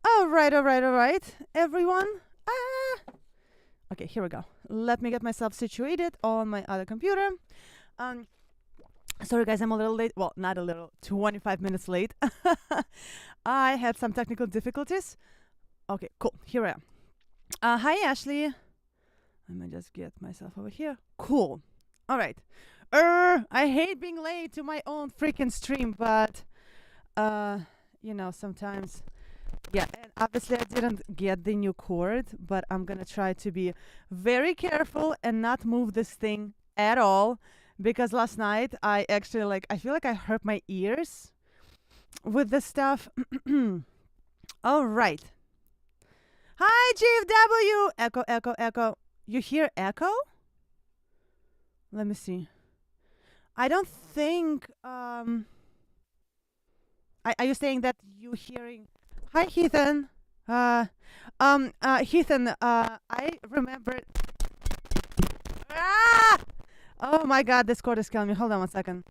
All right, everyone. Ah. Okay, here we go. Let me get myself situated on my other computer. Um, Sorry, guys, I'm a little late. Well, not a little, 25 minutes late. I had some technical difficulties. Okay, cool. Here I am. Hi, Ashley. Let me just get myself over here. Cool. All right. I hate being late to my own freaking stream, but sometimes. Yeah, and obviously I didn't get the new cord, but I'm gonna try to be very careful and not move this thing at all because last night I actually I feel like I hurt my ears with the stuff. All right. Hi, GFW. Echo, echo, echo. You hear echo? Let me see. I don't think. Are you saying that you hearing? Hi, Heathen. Heathen. I remember. Ah! Oh my God, this cord is killing me. Hold on 1 second.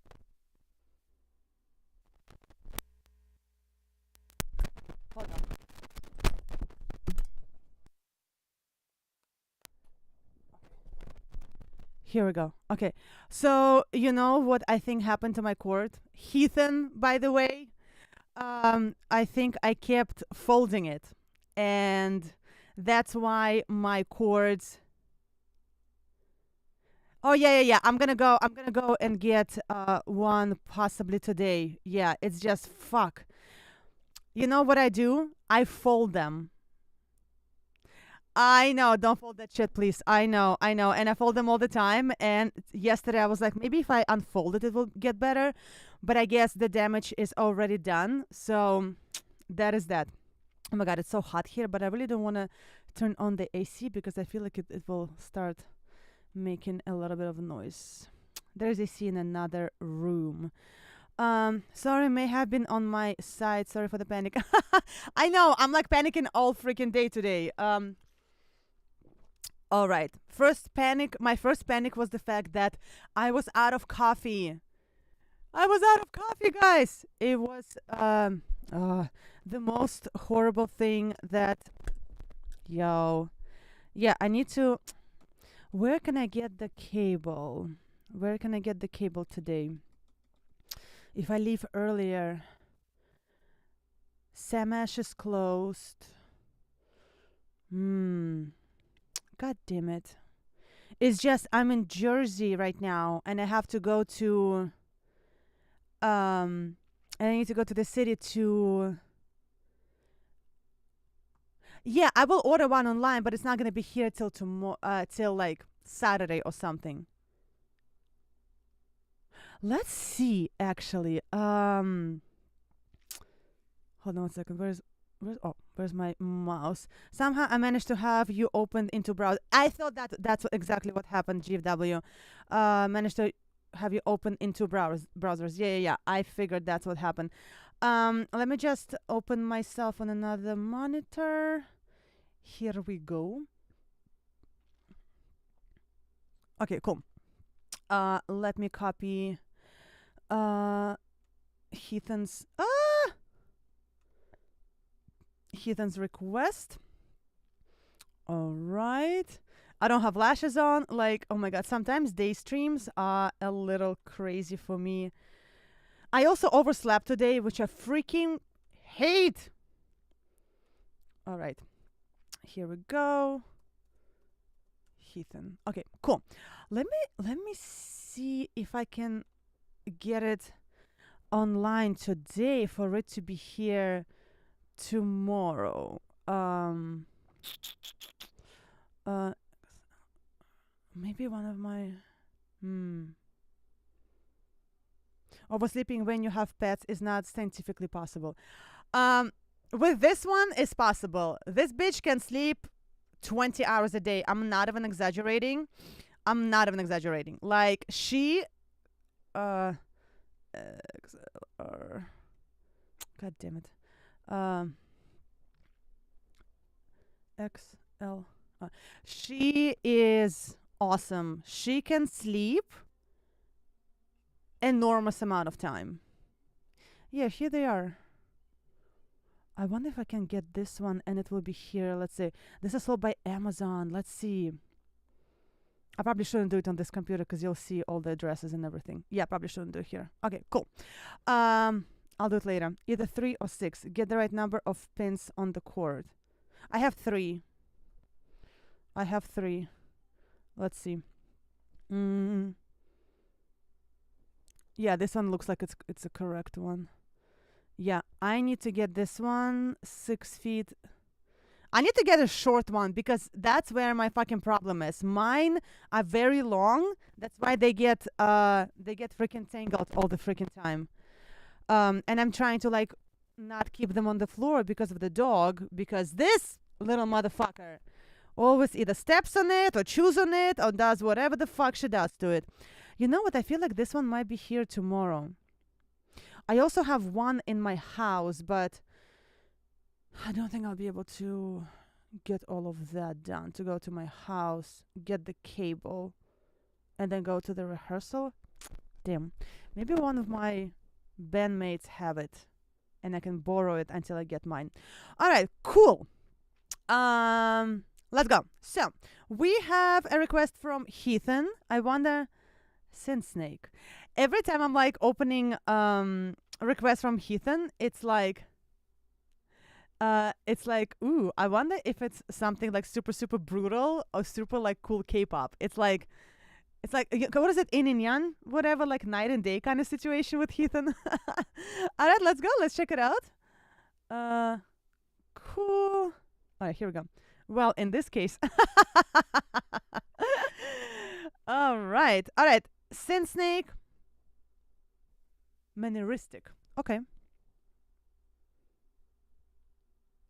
Hold on. Here we go. Okay. So, you know what I think happened to my cord? Heathen, by the way. I think I kept folding it. And that's why my cords. Oh yeah. I'm gonna go and get one possibly today. Yeah, it's just fuck. You know what I do? I fold them. I know, don't fold that shit, please. I know. And I fold them all the time. And yesterday I was like, maybe if I unfold it, it will get better. But I guess the damage is already done. So that is that. Oh my God, it's so hot here, but I really don't want to turn on the AC because I feel like it will start making a little bit of noise. There's AC in another room. Sorry, may have been on my side. Sorry for the panic. I know, I'm like panicking all freaking day today. All right. My first panic was the fact that I was out of coffee. Guys. It was the most horrible thing that. Yo. Yeah, I need to. Where can I get the cable? Where can I get the cable today? If I leave earlier. Samash is closed. God damn it. It's just I'm in Jersey right now and I have to go to and I need to go to the city to. Yeah, I will order one online, but it's not gonna be here till tomorrow till like Saturday or something. Let's see actually. Hold on 1 second. Where's my mouse? Somehow I managed to have you opened into browser. I thought that's exactly what happened, GFW. Managed to have you open into browsers. Yeah. I figured that's what happened. Let me just open myself on another monitor. Here we go. Okay, cool. Let me copy Heathen's request. All right. I don't have lashes on. Like, oh my God, sometimes day streams are a little crazy for me. I also overslept today, which I freaking hate. All right. Here we go. Heathen. Okay, cool. Let me see if I can get it online today for it to be here tomorrow. Maybe one of my oversleeping when you have pets is not scientifically possible. With this one, it's possible. This bitch can sleep 20 hours a day. I'm not even exaggerating. Like she XLR. God damn it. XL. She is awesome. She can sleep enormous amount of time. Yeah, here they are. I wonder if I can get this one and it will be here. Let's see. This is sold by Amazon. Let's see. I probably shouldn't do it on this computer because you'll see all the addresses and everything. Yeah, probably shouldn't do it here. Okay, cool. I'll do it later. Either 3 or 6. Get the right number of pins on the cord. I have 3. Let's see. Yeah, this one looks like it's a correct one. Yeah, I need to get this one 6 feet. I need to get a short one because that's where my fucking problem is. Mine are very long. That's why they get freaking tangled all the freaking time. And I'm trying to like not keep them on the floor because of the dog, because this little motherfucker always either steps on it or chews on it or does whatever the fuck she does to it. You know what? I feel like this one might be here tomorrow. I also have one in my house, but I don't think I'll be able to get all of that done. To go to my house, get the cable, and then go to the rehearsal. Damn. Maybe one of my bandmates have it, and I can borrow it until I get mine. All right, cool. Let's go. So, we have a request from Heathen. I wonder... Synsnake. Every time I'm like opening a request from Heathen, it's like, ooh, I wonder if it's something like super, super brutal or super like cool K-pop. It's like, what is it, yin and yang? Whatever, like night and day kind of situation with Heathen. All right, let's go. Let's check it out. Cool. All right, here we go. Well, in this case. All right. Synsnake. Manneristic. Okay.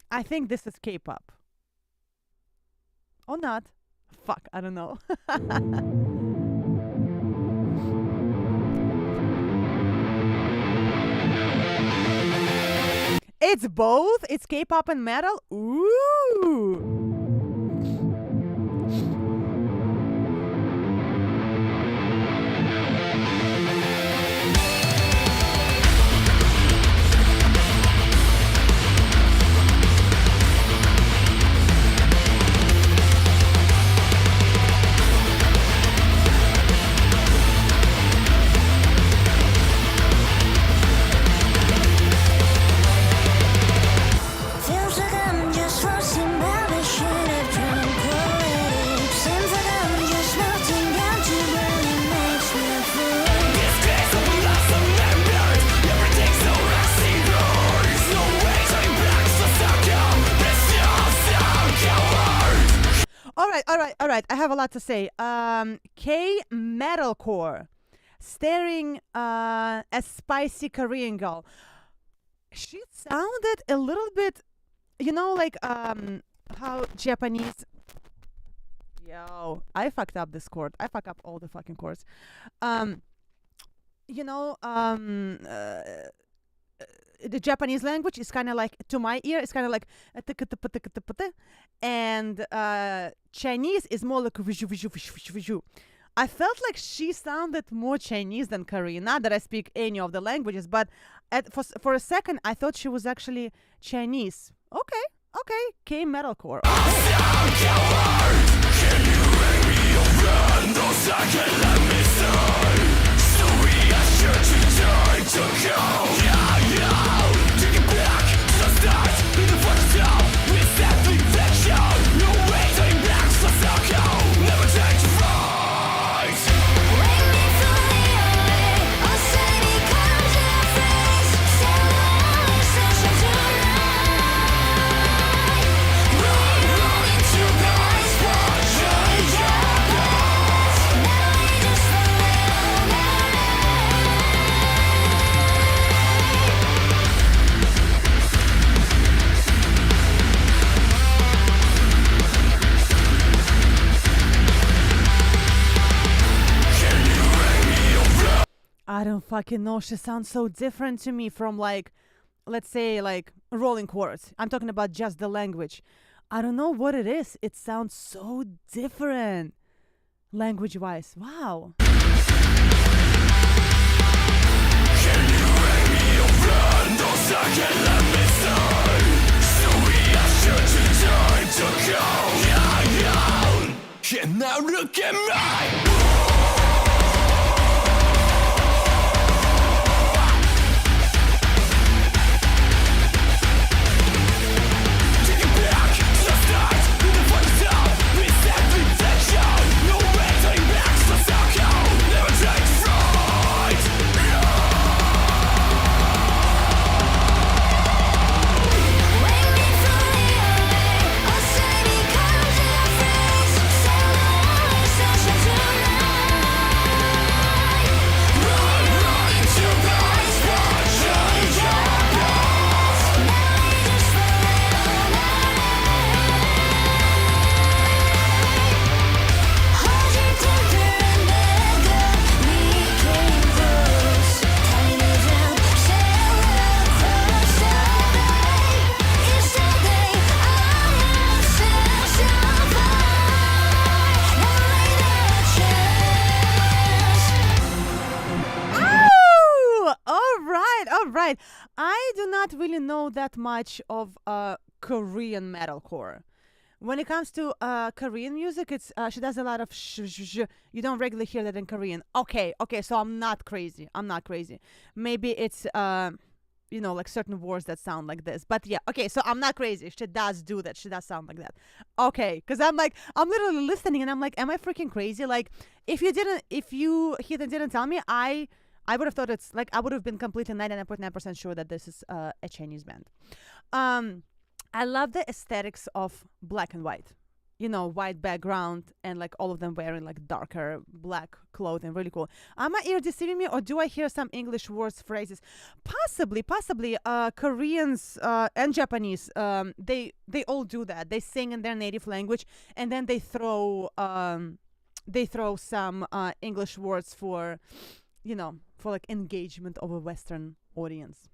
I think this is K-pop. Or not. Fuck, I don't know. It's both? It's K-pop and metal? Ooh. All right. I have a lot to say. K-metalcore, starring a spicy Korean girl. She sounded a little bit, you know, like how Japanese. Yo, I fucked up this chord. I fuck up all the fucking chords. You know, the Japanese language is kind of like, to my ear, it's kind of like, and Chinese is more like, I felt like she sounded more Chinese than Korean. Not that I speak any of the languages, but for a second, I thought she was actually Chinese. Okay, K-metalcore. I don't fucking know. She sounds so different to me from, like, let's say, like, rolling chords. I'm talking about just the language. I don't know what it is. It sounds so different language-wise. Wow. Can you make me your friend? Don't let me stay. And now look at me. I do not really know that much of Korean metalcore. When it comes to Korean music, it's she does a lot of sh. You don't regularly hear that in Korean. Okay, so I'm not crazy. Maybe it's like certain words that sound like this. But yeah, okay, so I'm not crazy. She does do that. She does sound like that. Okay, because I'm literally listening and I'm like, am I freaking crazy? Like, if you didn't tell me, I would have thought it's like, I would have been completely 99.9% sure that this is a Chinese band. I love the aesthetics of black and white. White background and like all of them wearing like darker black clothing. Really cool. Are my ear deceiving me, or do I hear some English words, phrases? Possibly. Koreans and Japanese, they all do that. They sing in their native language and then they throw some English words for like engagement of a Western audience.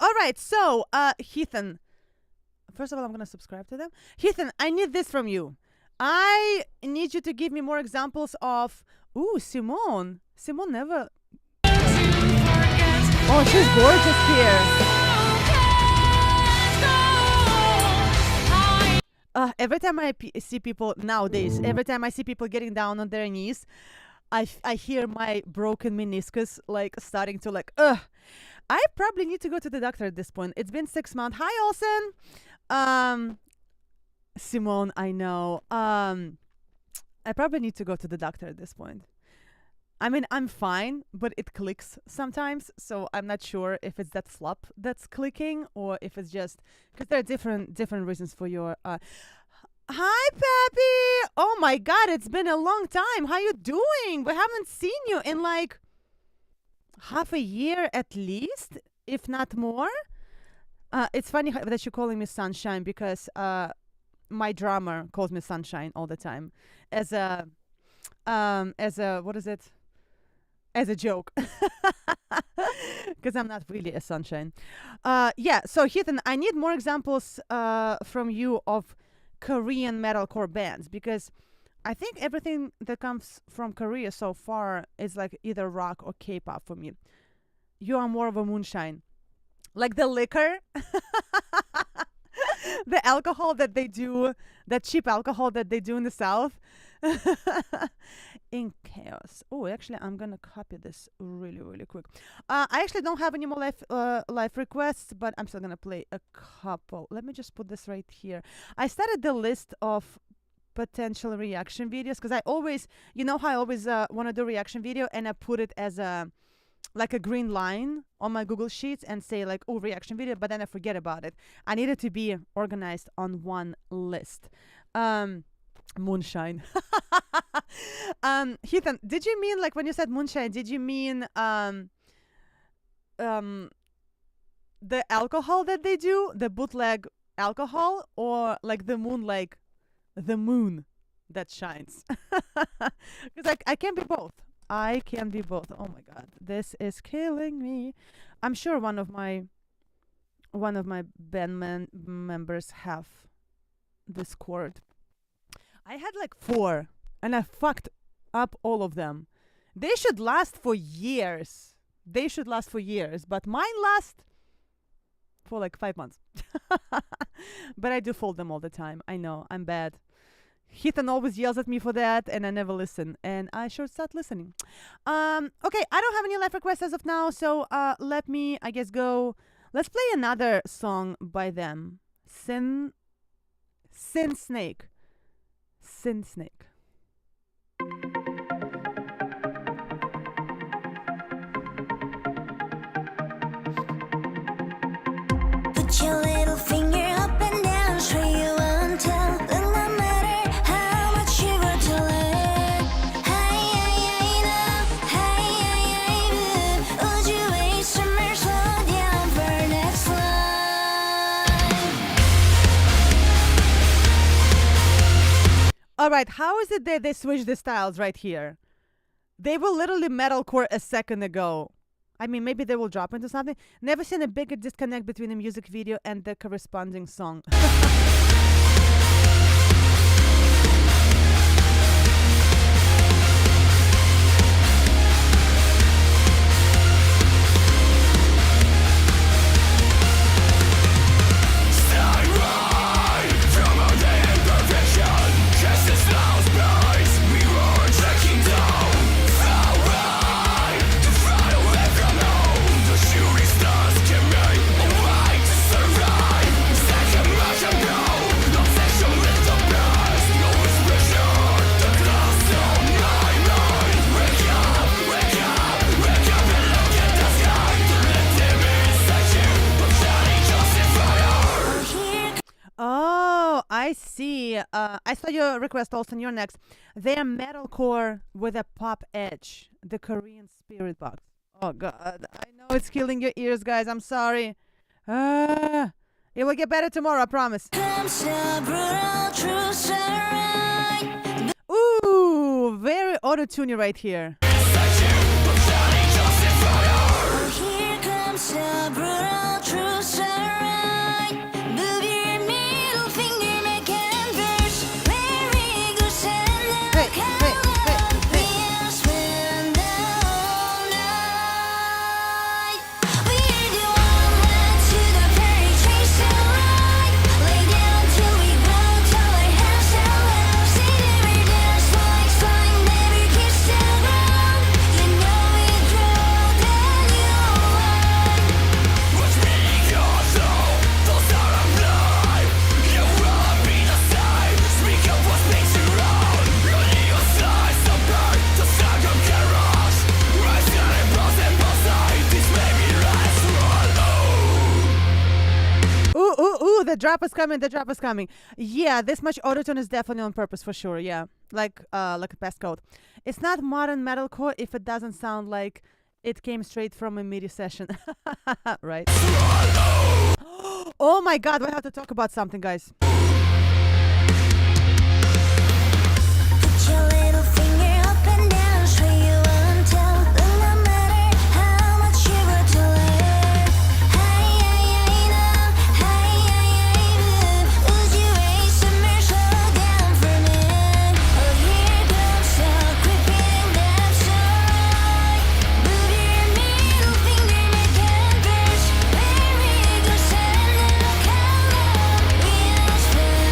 All right. So, Heathen, first of all, I'm going to subscribe to them. Heathen, I need this from you. I need you to give me more examples of, Simone. Simone never... Oh, she's gorgeous here. Every time I see people nowadays, getting down on their knees, I hear my broken meniscus like starting to like, I probably need to go to the doctor at this point. It's been 6 months. Hi, Olsen. Simone, I know. I probably need to go to the doctor at this point. I mean, I'm fine, but it clicks sometimes. So I'm not sure if it's that flop that's clicking or if it's just because there are different reasons for your. Hi, Pappy. Oh my God, it's been a long time. How you doing? We haven't seen you in like half a year at least, if not more. It's funny that you're calling me Sunshine because my drummer calls me Sunshine all the time as a what is it? As a joke, because I'm not really a sunshine. So Heathen, I need more examples from you of Korean metalcore bands, because I think everything that comes from Korea so far is like either rock or K-pop for me. You are more of a moonshine, like the liquor, the alcohol that they do, that cheap alcohol that they do in the South. In chaos. Oh, actually, I'm gonna copy this really, really quick. I actually don't have any more live requests, but I'm still gonna play a couple. Let me just put this right here. I started the list of potential reaction videos because I always, how I always want to do reaction video, and I put it as a green line on my Google Sheets and say like, oh, reaction video, but then I forget about it. I need it to be organized on one list. Moonshine. Heathen, did you mean, like, when you said moonshine, did you mean the alcohol that they do, the bootleg alcohol, or like the moon, like the moon that shines? Because I can be both. I can be both. Oh my god, this is killing me. I'm sure one of my band members have this chord. I had like 4, and I fucked up all of them. They should last for years. But mine last for like 5 months. But I do fold them all the time. I know, I'm bad. Heathen always yells at me for that, and I never listen. And I should start listening. Okay, I don't have any live requests as of now, so let me, I guess, go. Let's play another song by them. Synsnake. Synsnake. Put your little finger up and down, show you won't tell. Will not matter how much you were to learn. Would you waste summer, slow down for next line? All right, how is it that they switched the styles right here? They were literally metalcore a second ago. I mean, maybe they will drop into something. Never seen a bigger disconnect between the music video and the corresponding song. I see. I saw your request also. You're next. They're metalcore with a pop edge. The Korean Spirit Box. Oh god, I know it's killing your ears, guys. I'm sorry. It will get better tomorrow, I promise. Ooh, very auto-tuney right here. Here comes the brutal true sunlight. Move your middle finger, make converse. Merry go send Hey, hey, hey, hey. we'll spend the whole night. We're the one to the fairy chase so right. Lay down till we grow taller, hands down low. See never dance like slime, never kiss the ground. You know we grow, then you learn. Watch me go slow, those are I'm blind. You will be the same. Speak up what makes you wrong. Running your side, so bright, the sound of chaos. Rise on and bounce and bounce side. This may be last one. Ooh, the drop is coming, Yeah, this much autotune is definitely on purpose for sure, yeah. Like a passcode. It's not modern metalcore if it doesn't sound like it came straight from a MIDI session. Right? Oh my god, we have to talk about something, guys. Put your little finger up and down, show you won't tell. Will not matter how much you were to learn. Would you waste summer, slow down for a minute? Oh, here comes the creeping depths of light. Move your middle finger, make converse. Merry go send and come on. We'll spend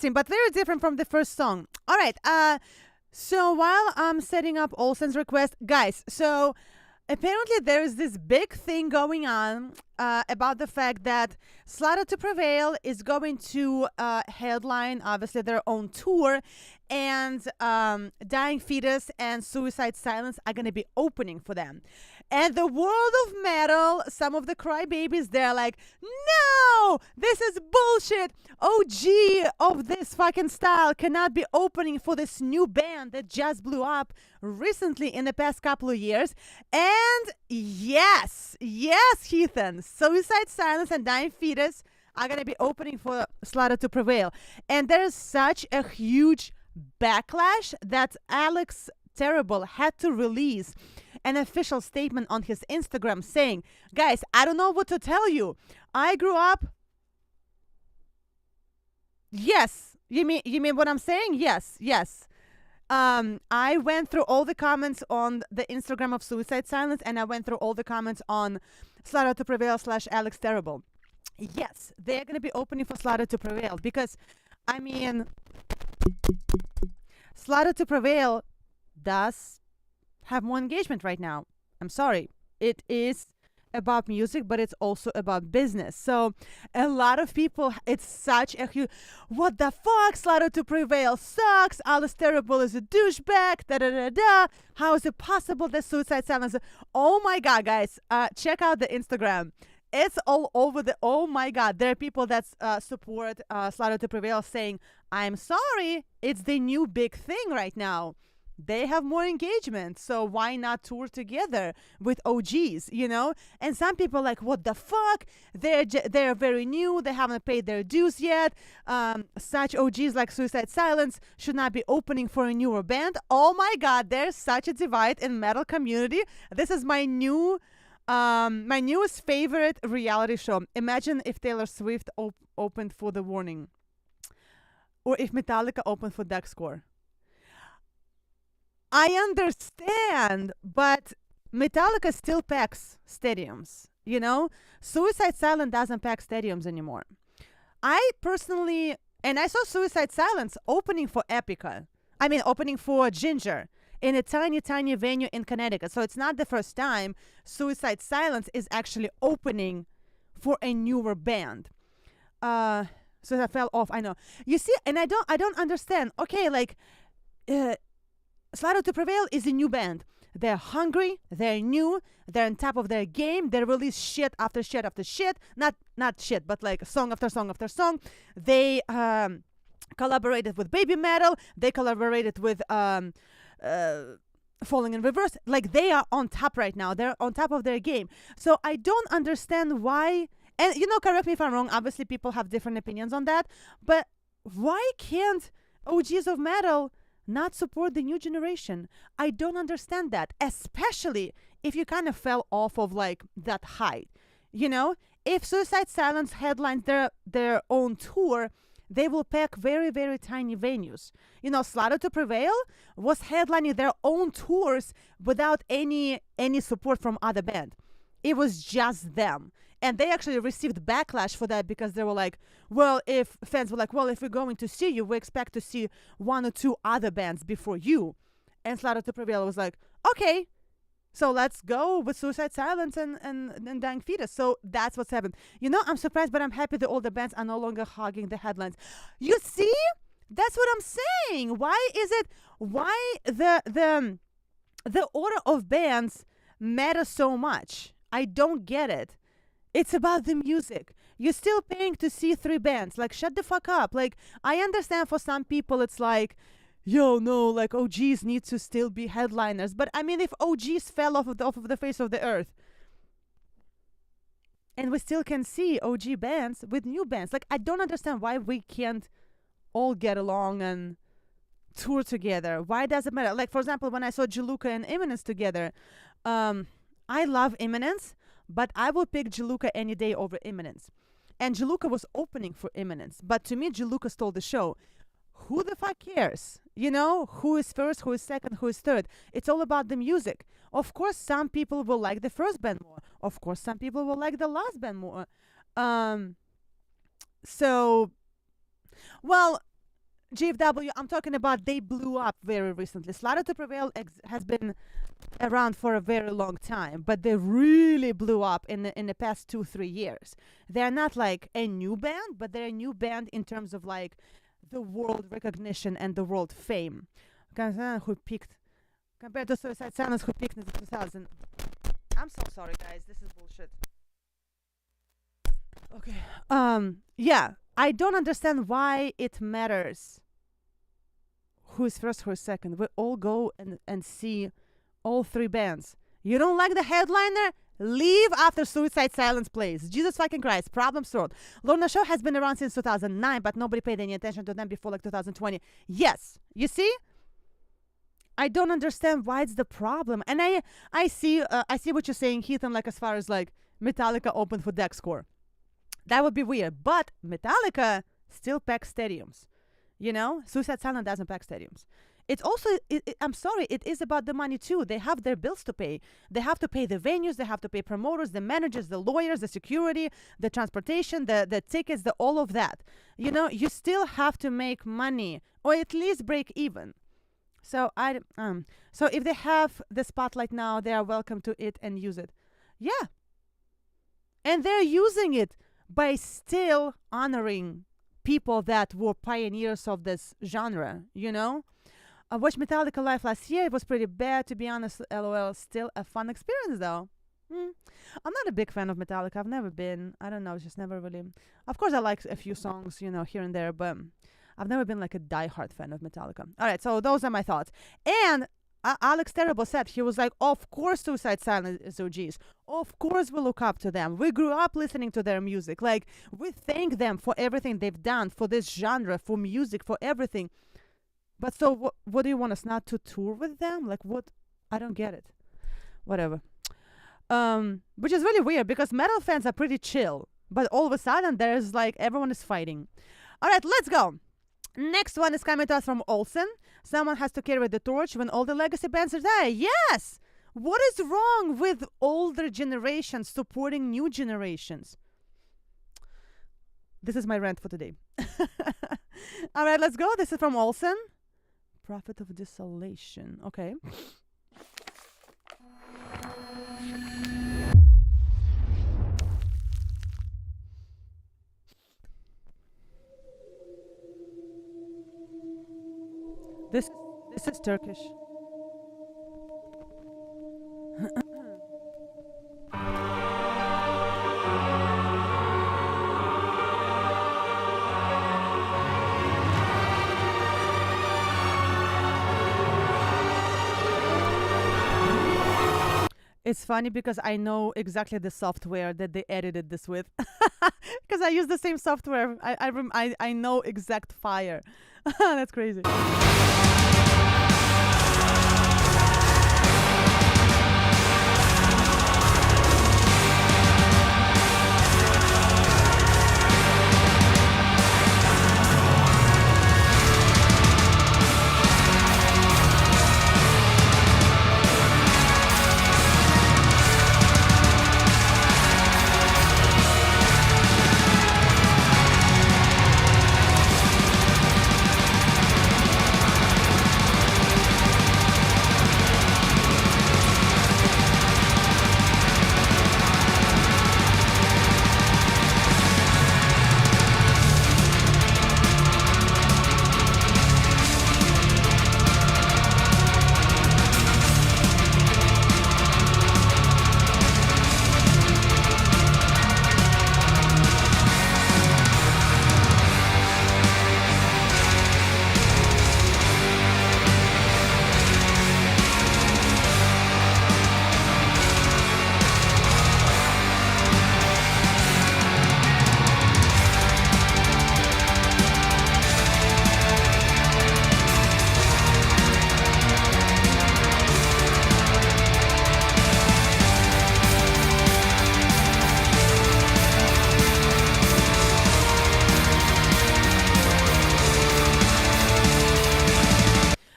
interesting, but very different from the first song. All right. So while I'm setting up Olsen's request, guys, so apparently there is this big thing going on about the fact that Slaughter to Prevail is going to headline, obviously, their own tour, and Dying Fetus and Suicide Silence are going to be opening for them. And the world of metal, some of the crybabies, they're like, no, this is bullshit. OG of this fucking style cannot be opening for this new band that just blew up recently in the past couple of years. And yes, Heathen, Suicide Silence and Dying Fetus are going to be opening for Slaughter to Prevail. And there's such a huge backlash that Alex Terrible had to release an official statement on his Instagram saying, guys, I don't know what to tell you. I grew up. Yes. You mean what I'm saying? Yes. I went through all the comments on the Instagram of Suicide Silence, and I went through all the comments on Slaughter to Prevail / Alex Terrible. Yes, they're going to be opening for Slaughter to Prevail because, I mean, Slaughter to Prevail does have more engagement right now. I'm sorry. It is about music, but it's also about business. So a lot of people, it's such a huge, what the fuck, Slaughter to Prevail sucks, Alice Terrible is a douchebag, da-da-da-da. How is it possible that Suicide Silence? Oh my God, guys, check out the Instagram. It's all over the, oh my God, there are people that support Slaughter to Prevail saying, I'm sorry, it's the new big thing right now. They have more engagement, so why not tour together with OGs, you know? And some people are like, what the fuck? They're very new. They haven't paid their dues yet. Such OGs like Suicide Silence should not be opening for a newer band. Oh my God, there's such a divide in metal community. This is my my newest favorite reality show. Imagine if Taylor Swift opened for The Warning, or if Metallica opened for Duckscore. I understand, but Metallica still packs stadiums, you know? Suicide Silence doesn't pack stadiums anymore. I personally, and I saw Suicide Silence opening for opening for Ginger in a tiny, tiny venue in Connecticut. So it's not the first time Suicide Silence is actually opening for a newer band. So that fell off, I know. You see, and I don't understand. Okay, like, Slaughter to Prevail is a new band. They're hungry, they're new, they're on top of their game, they release shit after shit after shit. Not shit, but like song after song after song. They collaborated with Baby Metal, they collaborated with Falling in Reverse. Like, they are on top right now. They're on top of their game. So I don't understand why, and you know, correct me if I'm wrong, obviously people have different opinions on that, but why can't OGs of metal not support the new generation? I don't understand that, especially if you kind of fell off of like that height. You know, if Suicide Silence headlines their own tour, they will pack very, very tiny venues. You know, Slaughter to Prevail was headlining their own tours without any support from other band. It was just them. And they actually received backlash for that because they were like, if we're going to see you, we expect to see one or two other bands before you. And Slaughter to Prevail was like, okay, so let's go with Suicide Silence and Dying Fetus. So that's what's happened. You know, I'm surprised, but I'm happy that all the bands are no longer hogging the headlines. You see? That's what I'm saying. Why the order of bands matter so much? I don't get it. It's about the music. You're still paying to see 3 bands. Like, shut the fuck up. Like, I understand for some people it's like, yo, no, like OGs need to still be headliners. But I mean, if OGs fell off of the face of the earth, and we still can see OG bands with new bands, like, I don't understand why we can't all get along and tour together. Why does it matter? Like, for example, when I saw Jaluka and Imminence together, I love Imminence, but I will pick Jaluka any day over Imminence. And Jaluka was opening for Imminence. But to me, Jaluka stole the show. Who the fuck cares? You know, who is first, who is second, who is third? It's all about the music. Of course, some people will like the first band more. Of course, some people will like the last band more. GFW, I'm talking about they blew up very recently. Slaughter to Prevail has been around for a very long time, but they really blew up in the past 2-3 years. They're not like a new band, but they're a new band in terms of like the world recognition and the world fame. Who peaked compared to Suicide Silence, who peaked in 2000. I'm so sorry, guys. This is bullshit. Okay. Yeah, I don't understand why it matters who's first, who's second. We all go and see all three bands. You don't like the headliner? Leave after Suicide Silence plays. Jesus fucking Christ. Problem solved. Lorna Show has been around since 2009, but nobody paid any attention to them before like 2020. Yes. You see? I don't understand why it's the problem. And I see what you're saying, Heath, and like as far as like Metallica open for Dexcore. That would be weird. But Metallica still packs stadiums. You know? Suicide Silence doesn't pack stadiums. It's also, I'm sorry, it is about the money too. They have their bills to pay. They have to pay the venues, they have to pay promoters, the managers, the lawyers, the security, the transportation, the tickets, all of that. You know, you still have to make money or at least break even. So so if they have the spotlight now, they are welcome to it and use it. Yeah. And they're using it by still honoring people that were pioneers of this genre, you know? I watched Metallica live last year. It was pretty bad, to be honest. LOL. Still a fun experience, though. I'm not a big fan of Metallica. I've never been. I don't know. Just never really. Of course, I like a few songs, you know, here and there, but I've never been like a diehard fan of Metallica. All right, so those are my thoughts. And Alex Terrible said, he was like, of course Suicide Silence is OGs. Of course we look up to them. We grew up listening to their music. Like, we thank them for everything they've done, for this genre, for music, for everything. But so what do you want us not to tour with them? Like, what? I don't get it. Whatever. Which is really weird because metal fans are pretty chill. But all of a sudden, there's like, everyone is fighting. All right, let's go. Next one is coming to us from Olsen. Someone has to carry the torch when all the legacy bands are there. Yes! What is wrong with older generations supporting new generations? This is my rant for today. All right, let's go. This is from Olsen. Prophet of Desolation. Okay. This is Turkish. It's funny because I know exactly the software that they edited this with, because I use the same software. I know exact fire. That's crazy.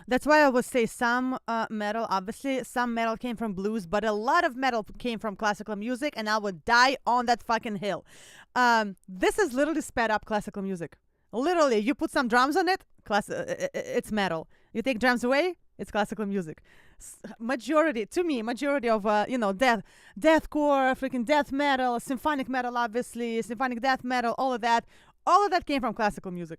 That's why I would say some metal, obviously, some metal came from blues, but a lot of metal came from classical music, and I would die on that fucking hill. This is literally sped up classical music. Literally, you put some drums on it, It's metal. You take drums away, it's classical music. Majority of deathcore, freaking death metal, symphonic metal, obviously, symphonic death metal, all of that came from classical music.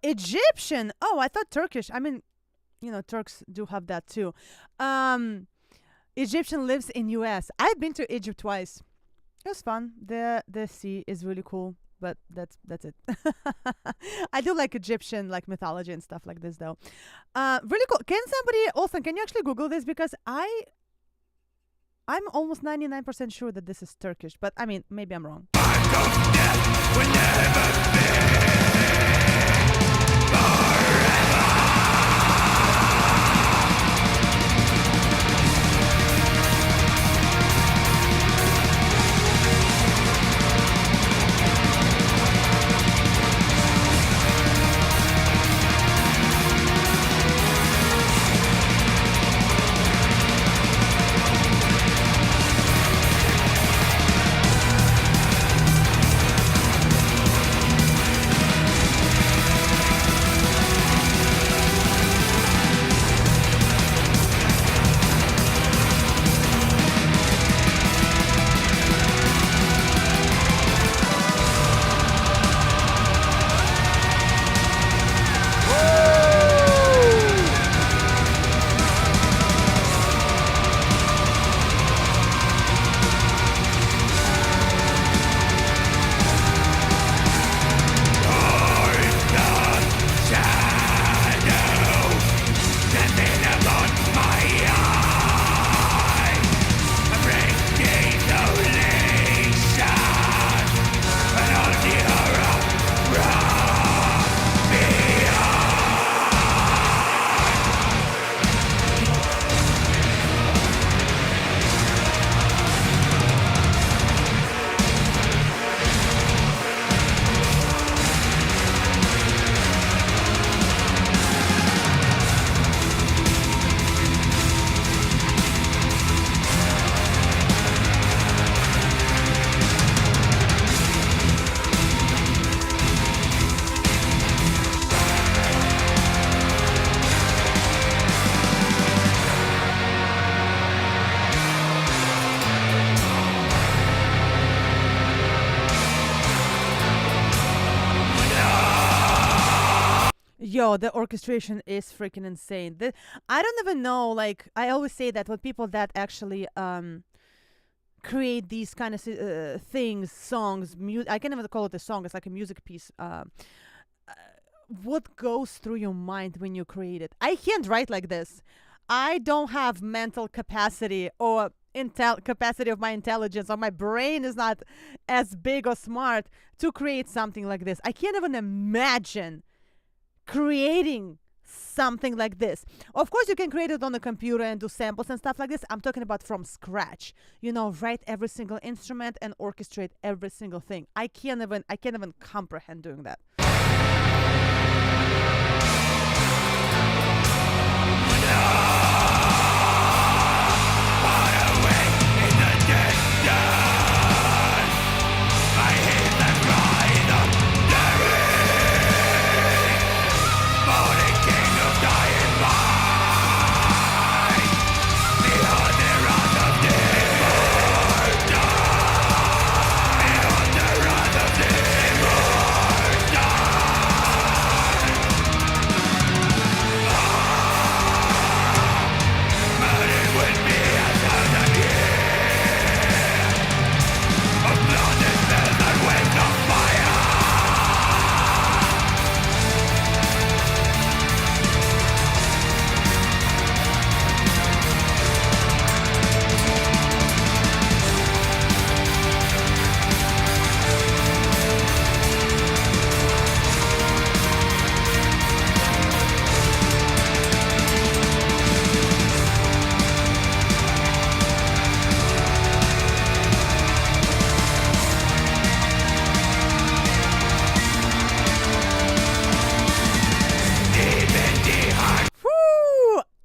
Egyptian. Oh, I thought Turkish. I mean, Turks do have that too. Egyptian lives in US. I've been to Egypt twice. It was fun. The sea is really cool, but that's it. I do like Egyptian like mythology and stuff like this though. Really cool. Can you actually Google this, because I'm almost 99% sure that this is Turkish, but I mean, maybe I'm wrong. Yo, the orchestration is freaking insane. I don't even know, like, I always say that when people that actually create these kind of things, songs, I can't even call it a song, it's like a music piece. What goes through your mind when you create it? I can't write like this. I don't have mental capacity or capacity of my intelligence, or my brain is not as big or smart to create something like this. I can't even imagine creating something like this. Of course, you can create it on the computer and do samples and stuff like this. I'm talking about from scratch. Write every single instrument and orchestrate every single thing. I can't even comprehend doing that.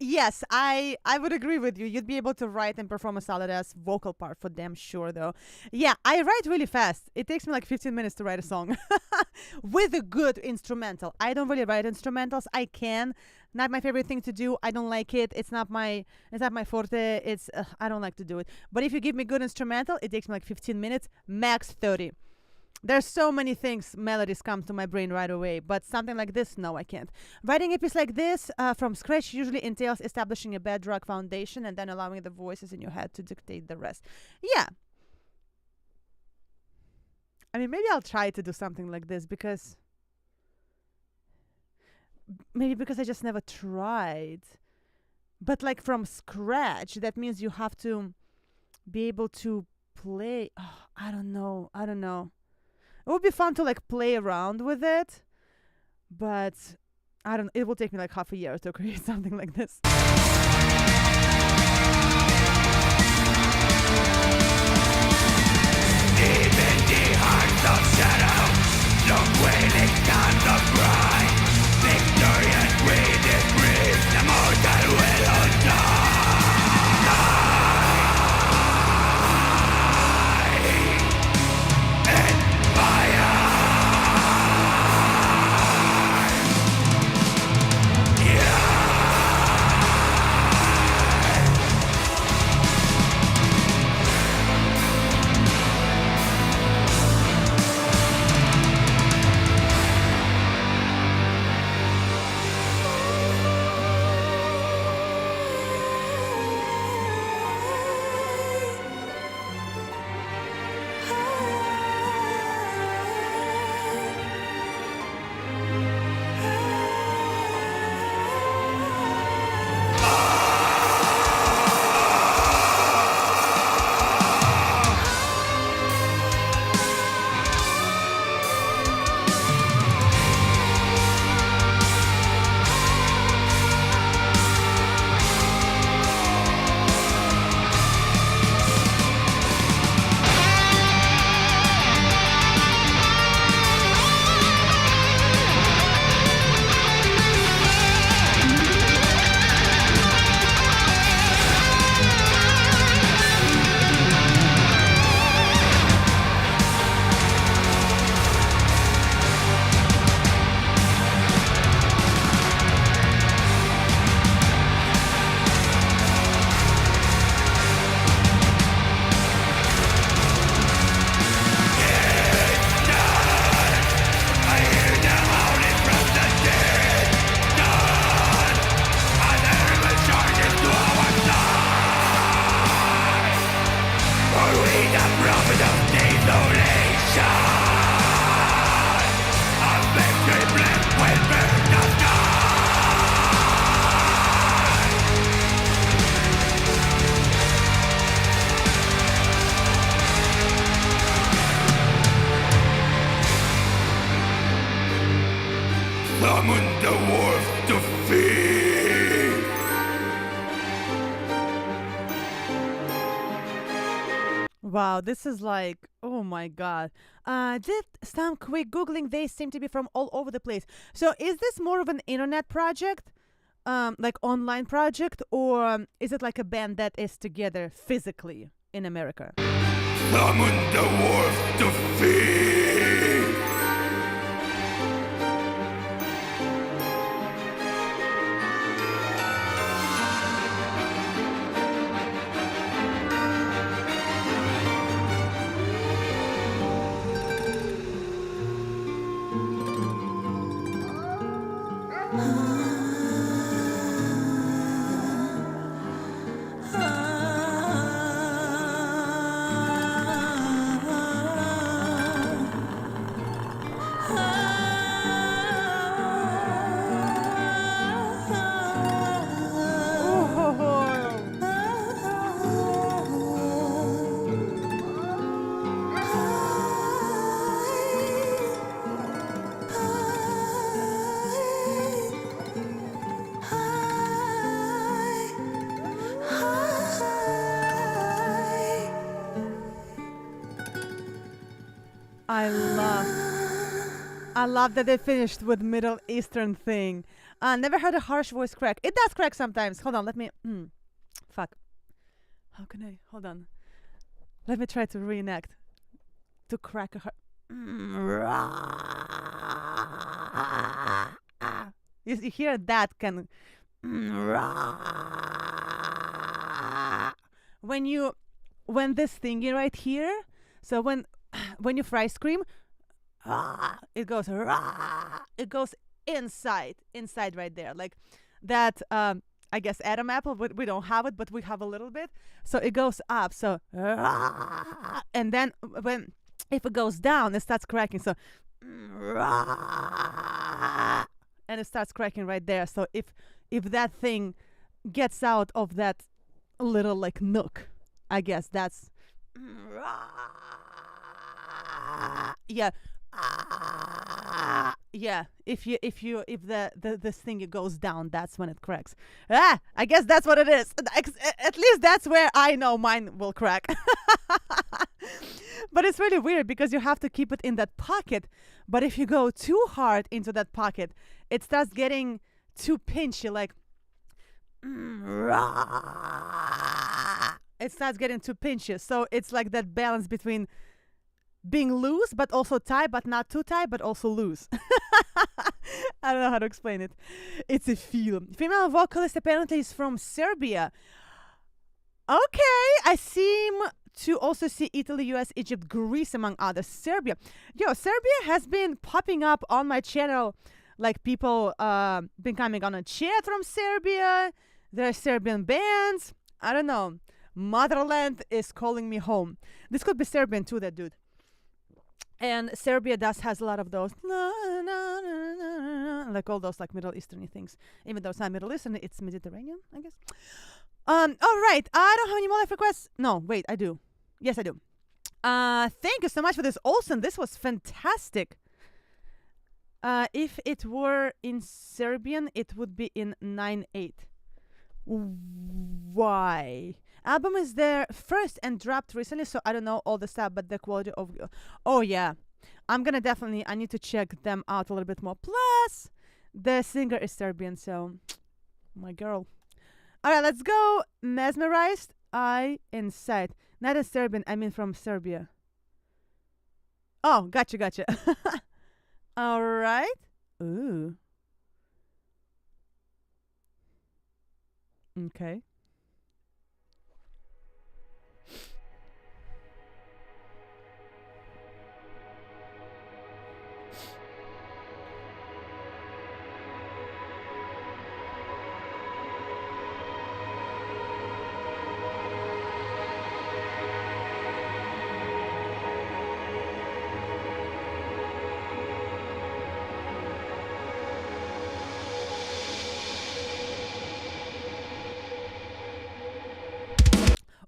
Yes, I would agree with you. You'd be able to write and perform a solid ass vocal part for damn sure, though. Yeah, I write really fast. It takes me like 15 minutes to write a song with a good instrumental. I don't really write instrumentals. I can. Not my favorite thing to do. I don't like it. It's not my forte. I don't like to do it. But if you give me good instrumental, it takes me like 15 minutes, max 30. There's so many things, melodies come to my brain right away, but something like this, no, I can't. Writing a piece like this from scratch usually entails establishing a bedrock foundation and then allowing the voices in your head to dictate the rest. Yeah. I mean, maybe I'll try to do something like this because I just never tried. But like from scratch, that means you have to be able to play. Oh, I don't know. It would be fun to like play around with it, but it will take me like half a year to create something like this. Deep in the heart of shadow, long wailing times of pride, victorious greed is breathed, the mortal will die. Summon the wolf defeat. Wow, this is like, oh my god. Did some quick Googling, they seem to be from all over the place. So is this more of an internet project? Like online project? Or is it like a band that is together physically in America? Summon the wolf defeat. I love that they finished with Middle Eastern thing. Never heard a harsh voice crack. It does crack sometimes. Hold on, let me. Fuck. How can I? Hold on. Let me try to reenact. To crack a you hear that can. When this thingy right here. So when you fry scream. It goes inside right there, like that. I guess Adam apple, but we don't have it, but we have a little bit, so it goes up. So and then if it goes down, it starts cracking. So and it starts cracking right there. So if that thing gets out of that little like nook, I guess that's yeah. Yeah, if the this thing goes down, that's when it cracks. I guess that's what it is. At least that's where I know mine will crack. But it's really weird because you have to keep it in that pocket. But if you go too hard into that pocket, it starts getting too pinchy, like it starts getting too pinchy. So it's like that balance between being loose but also tight, but not too tight but also loose. I don't know how to explain it. It's a feel. Female vocalist apparently is from Serbia. Okay, I seem to also see Italy, US, Egypt, Greece among others. Serbia. Serbia has been popping up on my channel. Like people been coming on a chat from Serbia. There are Serbian bands. I don't know. Motherland is calling me home. This could be Serbian too, that dude. And Serbia has a lot of those, like all those like Middle Eastern things. Even though it's not Middle Eastern, it's Mediterranean, I guess. All right, I don't have any more live requests. No, wait, I do. Yes, I do. Thank you so much for this, Olsen. This was fantastic. If it were in Serbian, it would be in 9/8. Why? Album is their first and dropped recently, so I don't know all the stuff, but the quality of... Oh, yeah. I need to check them out a little bit more. Plus, the singer is Serbian, so... My girl. All right, let's go. Mesmerized, Eye Inside. Not in Serbian, I mean from Serbia. Oh, gotcha. All right. Ooh. Okay.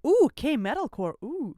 Ooh, K-metalcore. Ooh.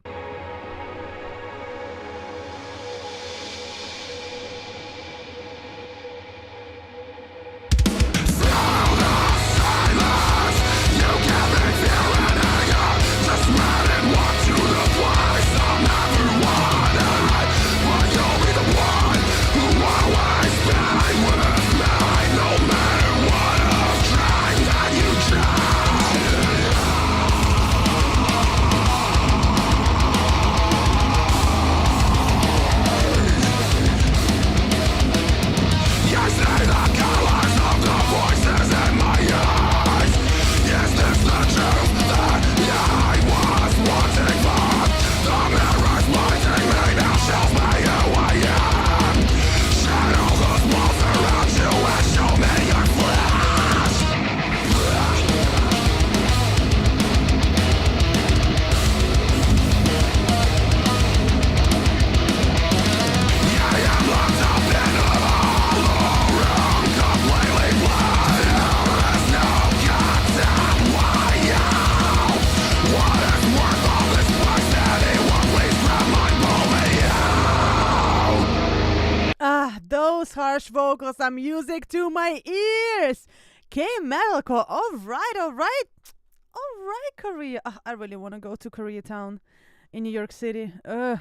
those harsh vocals, some music to my ears. K-metalcore. All right, Korea. I really want to go to Koreatown in New York City. Ugh.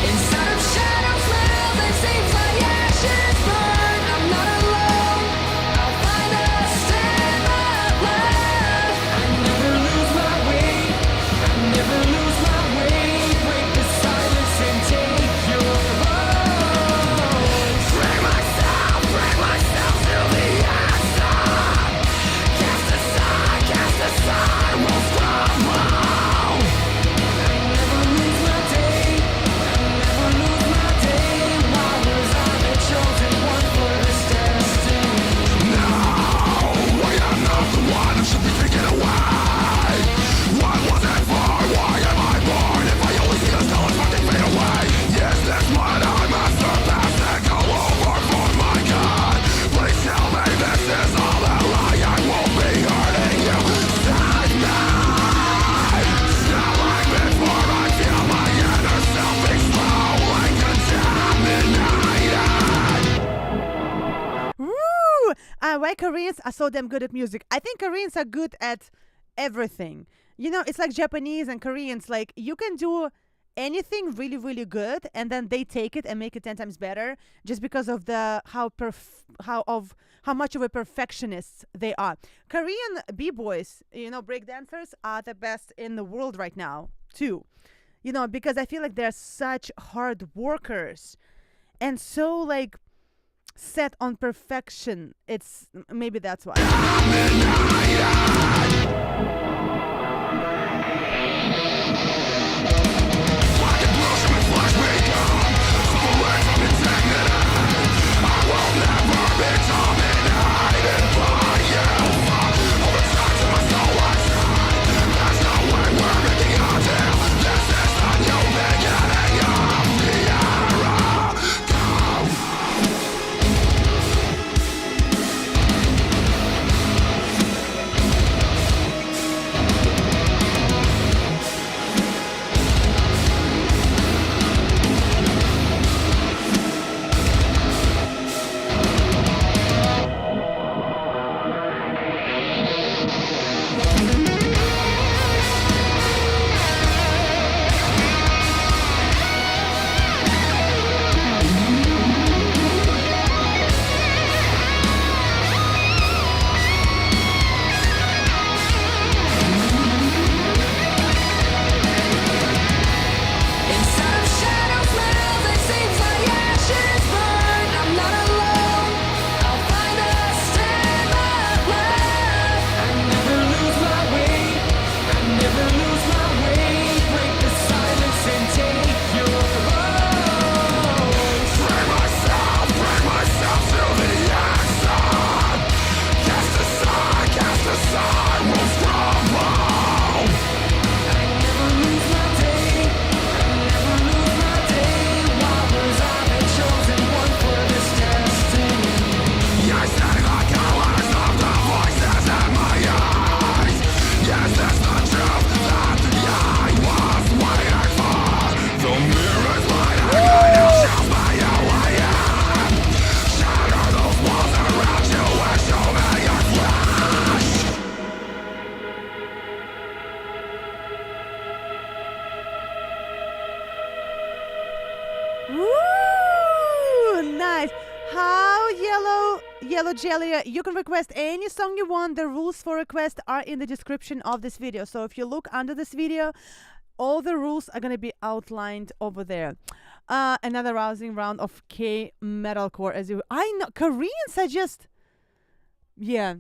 Inside of shadows live, it seems like ashes burn. I'm not alone, I'll find a stand my life. I never lose my way, I never lose my way. Break the silence and take your voice. Bring myself to the outside. Cast aside, won't crumble. I never lose my day, I never lose my day. Why was I the chosen one for this destiny? I am not the one who should be taken away. What was it for? Why am I born? If I only see the stars fucking fade away. Yes, that's mine, I must surpass and go over for my God. Please tell me this is all a lie. I won't be hurting you. Save me. Snowing before I feel my inner self exploding, contaminated. Woo! Why Koreans are so damn good at music? I think Koreans are good at everything. You know, it's like Japanese and Koreans. Like, you can do anything really, really good, and then they take it and make it 10 times better, just because of the how much of a perfectionist they are. Korean b-boys, breakdancers, are the best in the world right now too. Because I feel like they're such hard workers and so like set on perfection. It's maybe that's why. Yellow Jelly, you can request any song you want. The rules for request are in the description of this video. So if you look under this video, all the rules are going to be outlined over there. Another rousing round of K-metalcore. I know Koreans are just, yeah.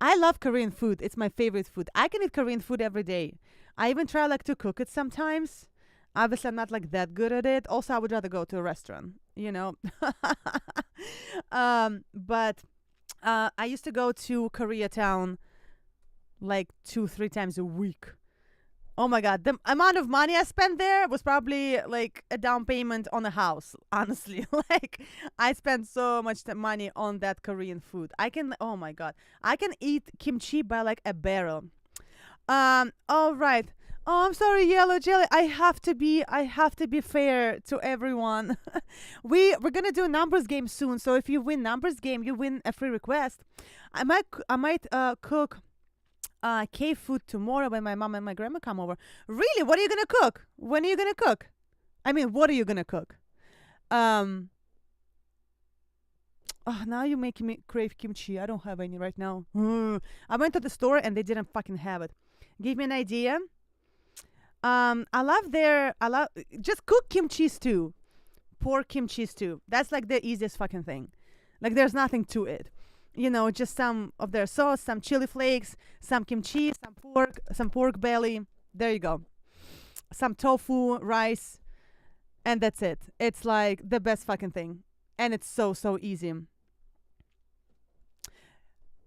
I love Korean food. It's my favorite food. I can eat Korean food every day. I even try to cook it sometimes. Obviously, I'm not that good at it. Also, I would rather go to a restaurant, But I used to go to Koreatown 2-3 times a week. Oh my God, the amount of money I spent there was probably a down payment on a house, honestly. I spent so much money on that Korean food. Oh my God, I can eat kimchi by a barrel. All right. Oh, I'm sorry, Yellow Jelly. I have to be fair to everyone. We're gonna do a numbers game soon. So if you win numbers game, you win a free request. I might cook K food tomorrow when my mom and my grandma come over. Really? What are you gonna cook? When are you gonna cook? I mean, what are you gonna cook? Um. Oh, now you're making me crave kimchi. I don't have any right now. I went to the store and they didn't fucking have it. Give me an idea. I love just cook kimchi stew, pork kimchi stew. That's like the easiest fucking thing. Like there's nothing to it. Just some of their sauce, some chili flakes, some kimchi, some pork belly. There you go. Some tofu, rice, and that's it. It's like the best fucking thing. And it's so easy.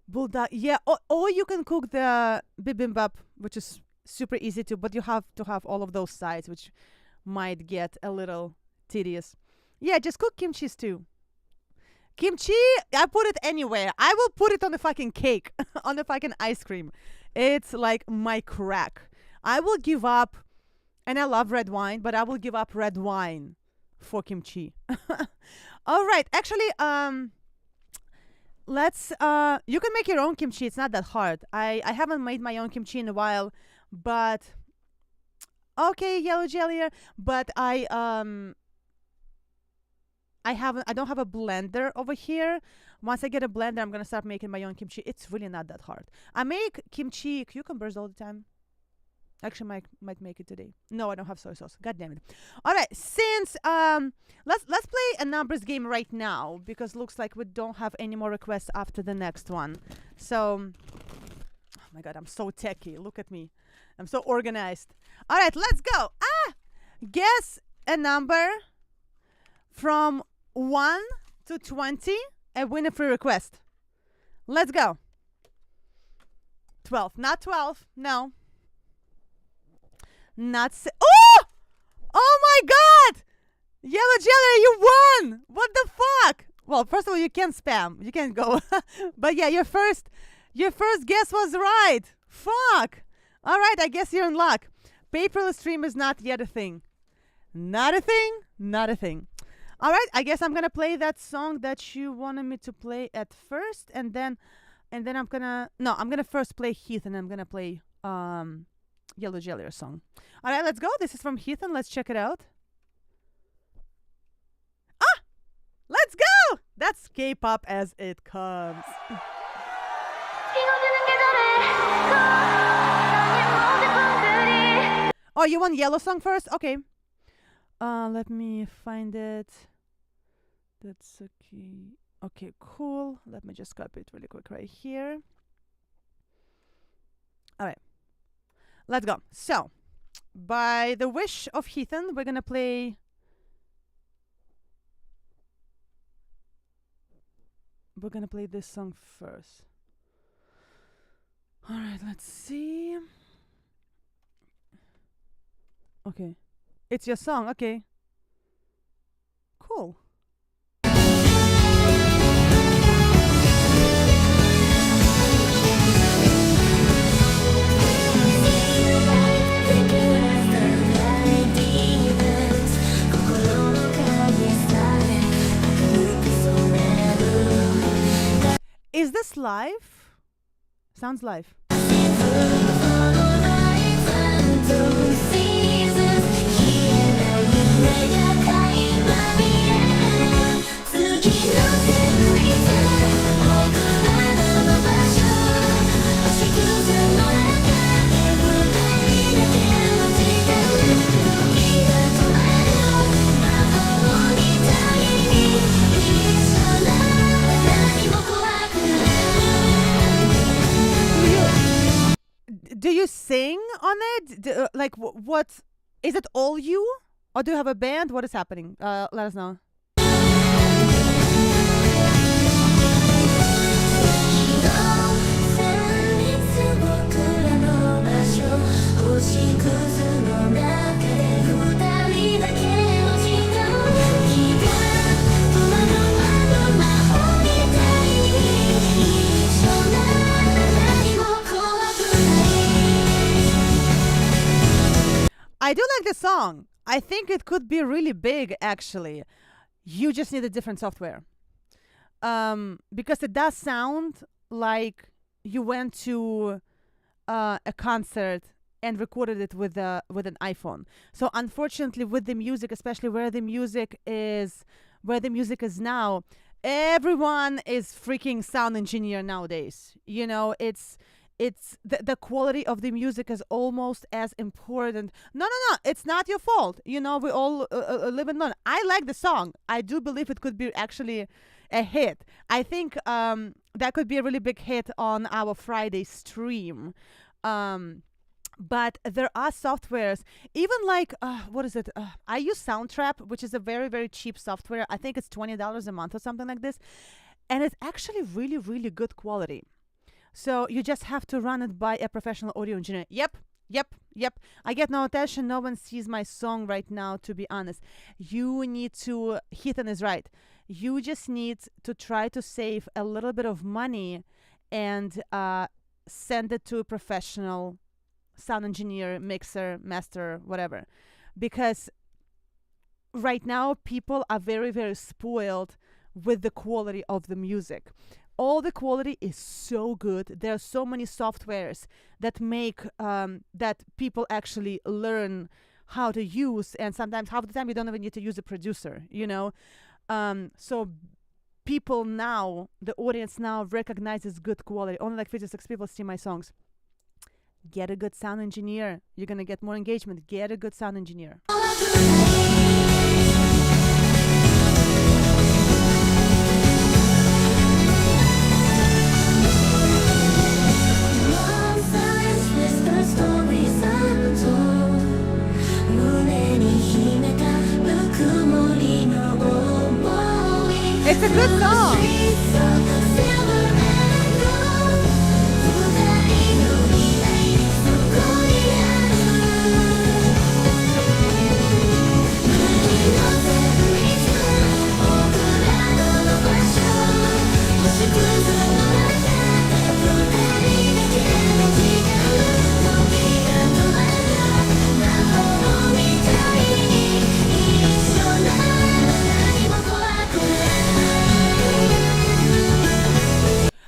Bulldog, yeah, or you can cook the bibimbap, which is super easy too, but you have to have all of those sides, which might get a little tedious. Yeah, just cook kimchi stew. Kimchi, I put it anywhere. I will put it on the fucking cake, on the fucking ice cream. It's like my crack. I will give up, and I love red wine, but I will give up red wine for kimchi. All right, actually, let's you can make your own kimchi. It's not that hard. I haven't made my own kimchi in a while, but okay, Yellow Jellier, but I don't have a blender over here. Once I get a blender, I'm gonna start making my own kimchi. It's really not that hard. I make kimchi cucumbers all the time. Actually, might make it today. No, I don't have soy sauce. God damn it. All right, since let's play a numbers game right now, because looks like we don't have any more requests after the next one. So, oh my god, I'm so techy. Look at me. I'm so organized. All right, let's go. Guess a number from 1 to 20 and win a free request. Let's go. 12. Not 12. No. Not oh! Oh my god! Yellow Jelly, you won! What the fuck? Well, first of all, you can't spam. You can't go. But yeah, your first guess was right. Fuck. All right, I guess you're in luck. Paperless stream is not yet a thing. Not a thing? Not a thing. All right, I guess I'm going to play that song that you wanted me to play at first, and then I'm going to first play Heath, and I'm going to play Yellow Jelly song. All right, let's go. This is from Heath, and let's check it out. Let's go. That's K-pop as it comes. Oh, you want Yellow song first? Okay. Let me find it. That's okay. Okay, cool. Let me just copy it really quick right here. All right. Let's go. So, by the wish of Heathen, we're going to play... We're going to play this song first. All right, let's see. Okay. It's your song. Okay. Cool. Is this live? Sounds live. Do you sing on it? Like, what? Is it all you? Or do you have a band? What is happening? Let us know. like the song. I think it could be really big, actually. You just need a different software. Because it does sound like you went to a concert and recorded it with an iPhone. So unfortunately, with the music, especially where the music is now, everyone is freaking sound engineer nowadays. You know, it's the quality of the music is almost as important. No, it's not your fault. You know, we all live and learn. I like the song. I do believe it could be actually a hit. I think that could be a really big hit on our Friday stream. But there are softwares, even like, what is it? I use Soundtrap, which is a very, very cheap software. I think it's $20 a month or something like this. And it's actually really, really good quality. So you just have to run it by a professional audio engineer. Yep. I get no attention. No one sees my song right now, to be honest. You need to, Heathen is right. You just need to try to save a little bit of money and send it to a professional sound engineer, mixer, master, whatever. Because right now, people are very, very spoiled with the quality of the music. All the quality is so good. There are so many softwares that make that people actually learn how to use, and sometimes half the time you don't even need to use a producer, you know. So people now, the audience now recognizes good quality. Only like 56 people see my songs. Get a good sound engineer. You're gonna get more engagement. Get a good sound engineer. It's a good song.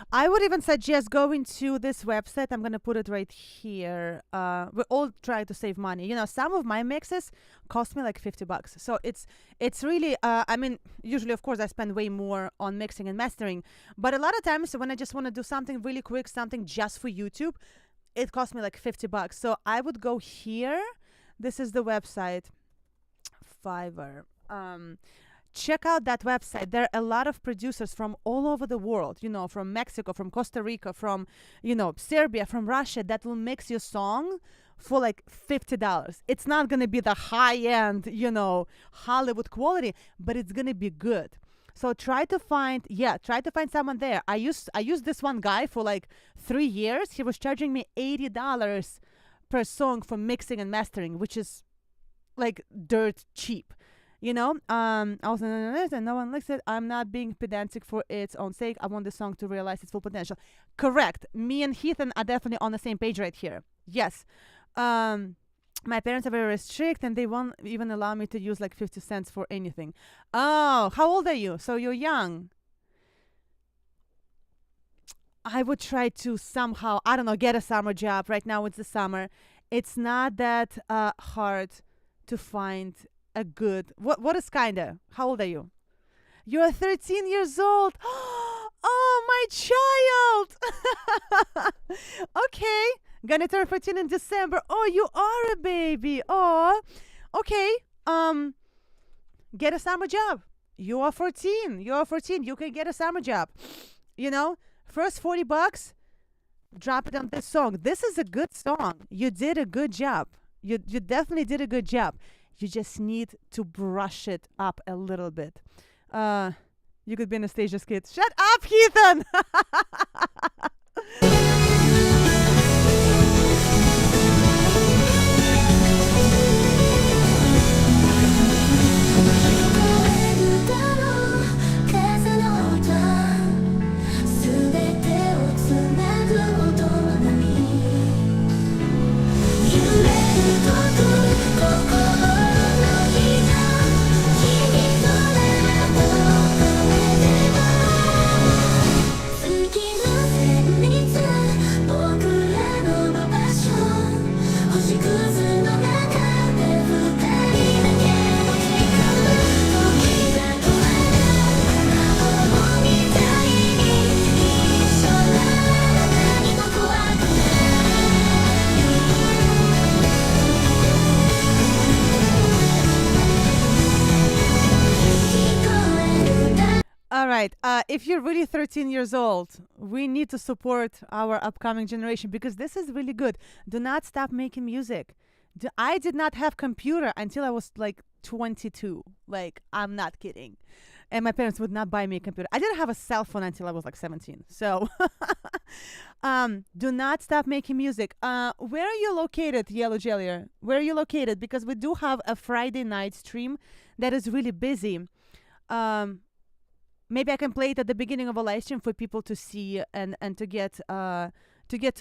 I would even suggest going to this website. I'm going to put it right here. We all try to save money. You know, some of my mixes cost me like $50. So it's really, I mean, usually, of course, I spend way more on mixing and mastering. But a lot of times when I just want to do something really quick, something just for YouTube, it costs me like $50. So I would go here. This is the website, Fiverr. Check out that website. There are a lot of producers from all over the world, you know, from Mexico, from Costa Rica, from, you know, Serbia, from Russia, that will mix your song for like $50. It's not going to be the high-end, you know, Hollywood quality, but it's going to be good. So try to find someone there. I used this one guy for like 3 years. He was charging me $80 per song for mixing and mastering, which is like dirt cheap. You know, also and no one likes it. I'm not being pedantic for its own sake. I want the song to realize its full potential. Correct. Me and Heathen are definitely on the same page right here. Yes. My parents are very strict and they won't even allow me to use like 50 cents for anything. Oh, how old are you? So you're young. I would try to somehow, I don't know, get a summer job. Right now it's the summer. It's not that hard to find a good, what is kinda? How old are you? You're 13 years old. Oh, my child. Okay. Gonna turn 14 in December. Oh, you are a baby. Oh, okay. Get a summer job. You are 14. You can get a summer job. You know, first $40, drop it on this song. This is a good song. You did a good job. You definitely did a good job. You just need to brush it up a little bit. You could be Anastasia's kid. Shut up, Heathen! All right. If you're really 13 years old, we need to support our upcoming generation because this is really good. Do not stop making music. I did not have computer until I was like 22. Like, I'm not kidding. And my parents would not buy me a computer. I didn't have a cell phone until I was like 17. So do not stop making music. Where are you located, Yellow Jellier? Where are you located? Because we do have a Friday night stream that is really busy. Maybe I can play it at the beginning of a live stream for people to see and to get to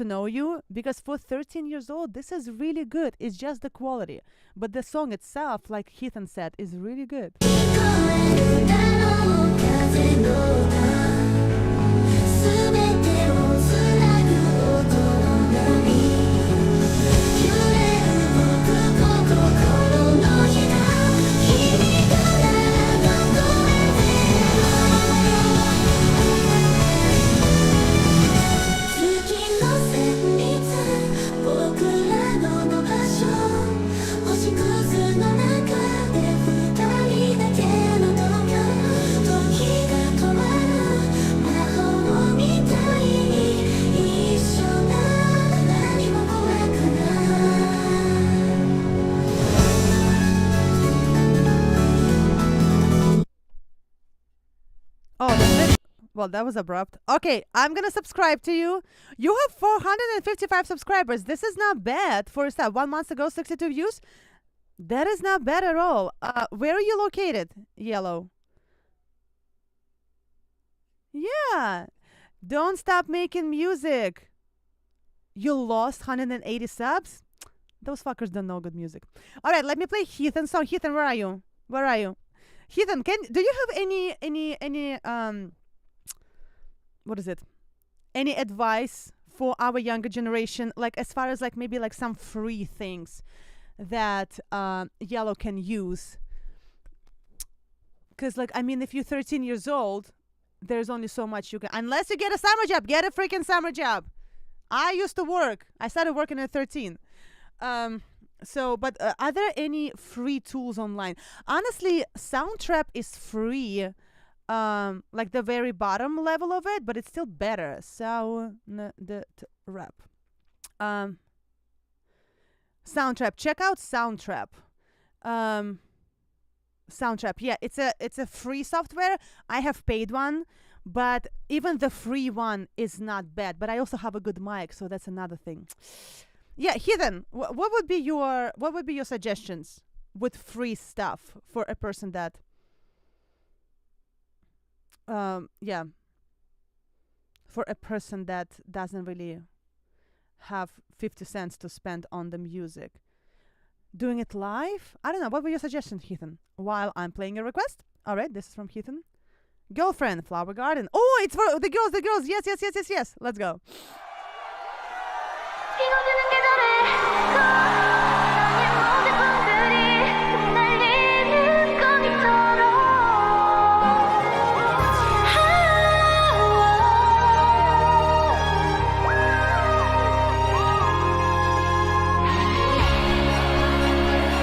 know you. Because for 13 years old, this is really good. It's just the quality. But the song itself, like Heathen said, is really good. 'Well, that was abrupt. Okay, I'm gonna subscribe to you. You have 455 subscribers. This is not bad for a start. 1 month ago, 62 views. That is not bad at all. Where are you located, Yellow? Yeah. Don't stop making music. You lost 180 subs? Those fuckers don't know good music. All right, let me play Heathen's song. Heathen, where are you? Where are you? Heathen, do you have any what is it? Any advice for our younger generation, like as far as like maybe like some free things that Yellow can use? Because like, I mean, if you're 13 years old, there's only so much you can, unless you get a summer job. Get a freaking summer job. I used to work. I started working at 13. But are there any free tools online? Honestly, Soundtrap is free, like the very bottom level of it, but it's still better. Soundtrap. Soundtrap. Check out Soundtrap. Soundtrap. Yeah, it's a free software. I have paid one, but even the free one is not bad. But I also have a good mic, so that's another thing. Yeah, Heathen, what would be your suggestions with free stuff for a person that for a person that doesn't really have 50 cents to spend on the music? Doing it live? I don't know. What were your suggestions, Heathen? While I'm playing a request. All right, this is from Heathen. Girlfriend, Flower Garden. Oh, it's for the girls. Yes. Let's go.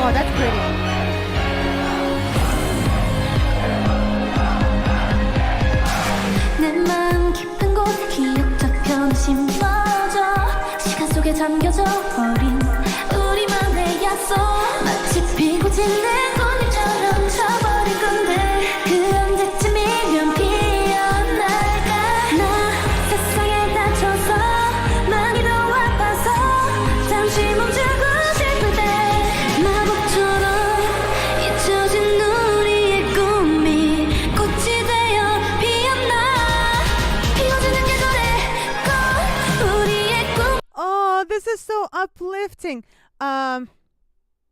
Oh, that's pretty. 내 마음 깊은 곳에 기억적 심어져 시간 속에 잠겨져 버린 우리만의 약속 마치 피고 지는 꽃잎처럼 져버린 건데 그 언제쯤이면 피어날까 나 세상에 다쳐서 많이도 아파서 잠시 멈추고 싶을 때 마법처럼 잊혀진 우리의 꿈이 꽃이 되어 피었나 피어지는 계절에 꽃 우리의 꿈. Oh, this is so uplifting.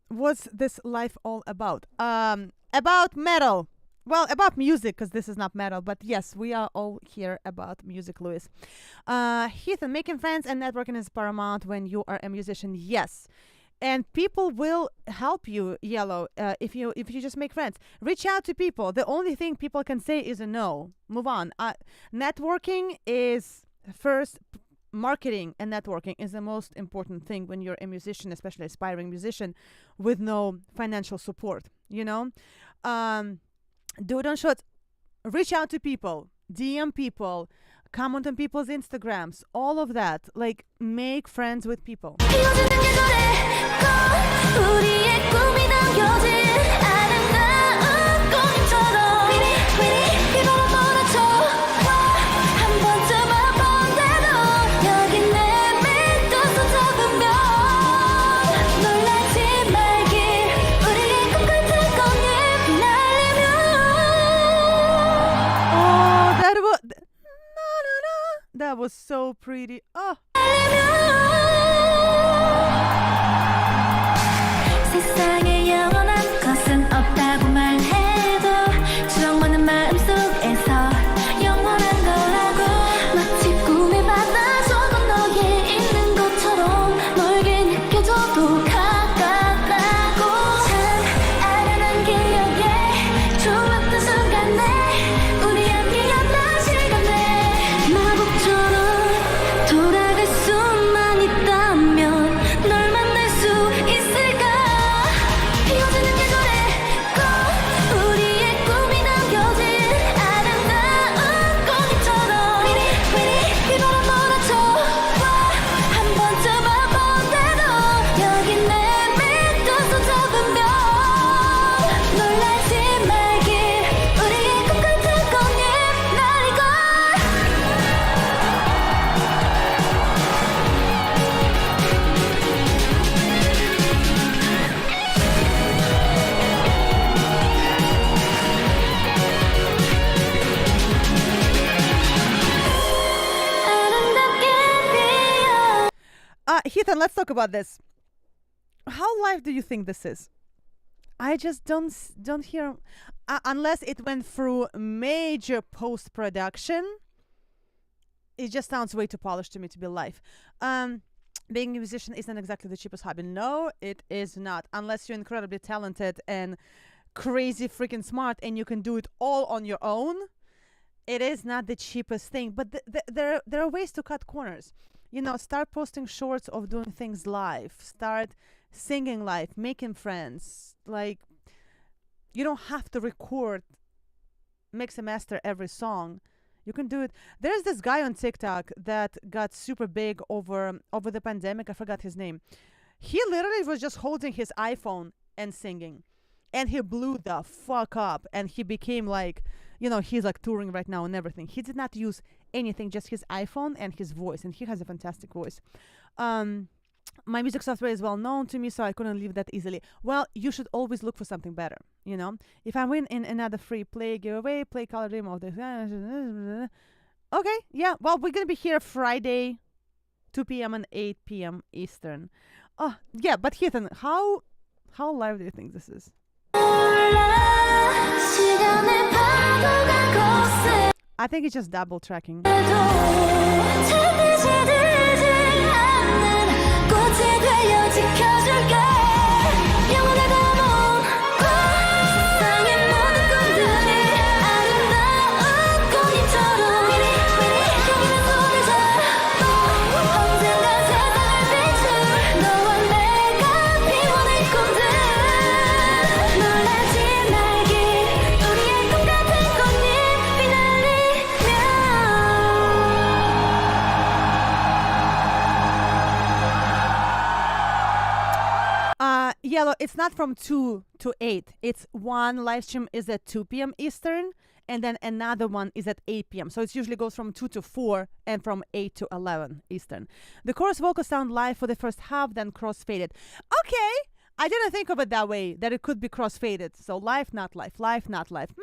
What's this life all about? About metal. Well, about music, because this is not metal. But yes, we are all here about music, Louis. Heathen, making friends and networking is paramount when you are a musician. Yes. And people will help you, Yellow, if you just make friends. Reach out to people. The only thing people can say is a no. Move on. Networking is first. Marketing and networking is the most important thing when you're a musician, especially aspiring musician, with no financial support. You know, do it on shows. reach out to people, DM people, comment on people's Instagrams, all of that. Like, make friends with people. 이어지는 게 노래고 우리의 꿈이 남겨진 아름다운 꽃처럼 비바람 몰아쳐 한 번쯤 와본데도 여기 내 밑에서 잡으면 놀라지 말길 우리의 꿈 같은 꽃잎 휘날리며 Oh, that was so pretty. Oh. 세상에 영원한 것은 없다고 말해도 추억 많은 마음속에서 영원한 거라고 마치 꿈의 바다 건너에 있는 것처럼 멀게 느껴져도 가깝다고 참 아련한 기억에 좋았던 순간에 우리 함께였던 시간에 마법처럼 돌아갈 수만 있다면 널 만날 수 있을까 이어지는 계절에 우리의 꿈이 남겨진 아름다운 꽃잎처럼 비바람 몰아쳐 한 번쯤 와본데도 여기 내 밑에서 잡으면 놀라지 말길 우리의 꿈 같은 꽃잎 날리고 아름답게 피어 Heathen, let's talk about this. How live do you think this is? I just don't hear unless it went through major post production. It just sounds way too polished to me to be live. Being a musician isn't exactly the cheapest hobby. No, it is not. Unless you're incredibly talented and crazy freaking smart and you can do it all on your own, it is not the cheapest thing. But there are ways to cut corners. You know, start posting shorts of doing things live. Start singing live, making friends. Like, you don't have to record, mix and master every song. You can do it. There's this guy on TikTok that got super big over the pandemic. I forgot his name. He literally was just holding his iPhone and singing. And he blew the fuck up. And he became like, you know, he's like touring right now and everything. He did not use anything, just his iPhone and his voice. And he has a fantastic voice. My music software is well known to me, so I couldn't leave that easily. Well, you should always look for something better, you know? If I win in another free play giveaway, play color demo of this. Okay, yeah. Well, we're going to be here Friday, 2 p.m. and 8 p.m. Eastern. Oh, yeah, but Heathen, how live do you think this is? 시간의 파도가 거세 I think it's just double tracking. 잠시 들지 않는 꽃이 되어 지켜줄게 영원하다 넌 세상의 모든 꿈들이 아름다운 꽃잎처럼 여기는 손을 잡고 언젠가 세상을 비출 너와 내가 피워낸 꿈들 놀라지 말길 우리의 꿈 같은 꽃잎 휘날리며 Yellow, it's not from 2 to 8. It's one live stream is at 2 p.m. Eastern, and then another one is at 8 p.m. So it usually goes from 2 to 4 and from 8 to 11 Eastern. The chorus vocals sound live for the first half, then cross-faded. Okay, I didn't think of it that way, that it could be cross-faded. So live, not live, live, not live.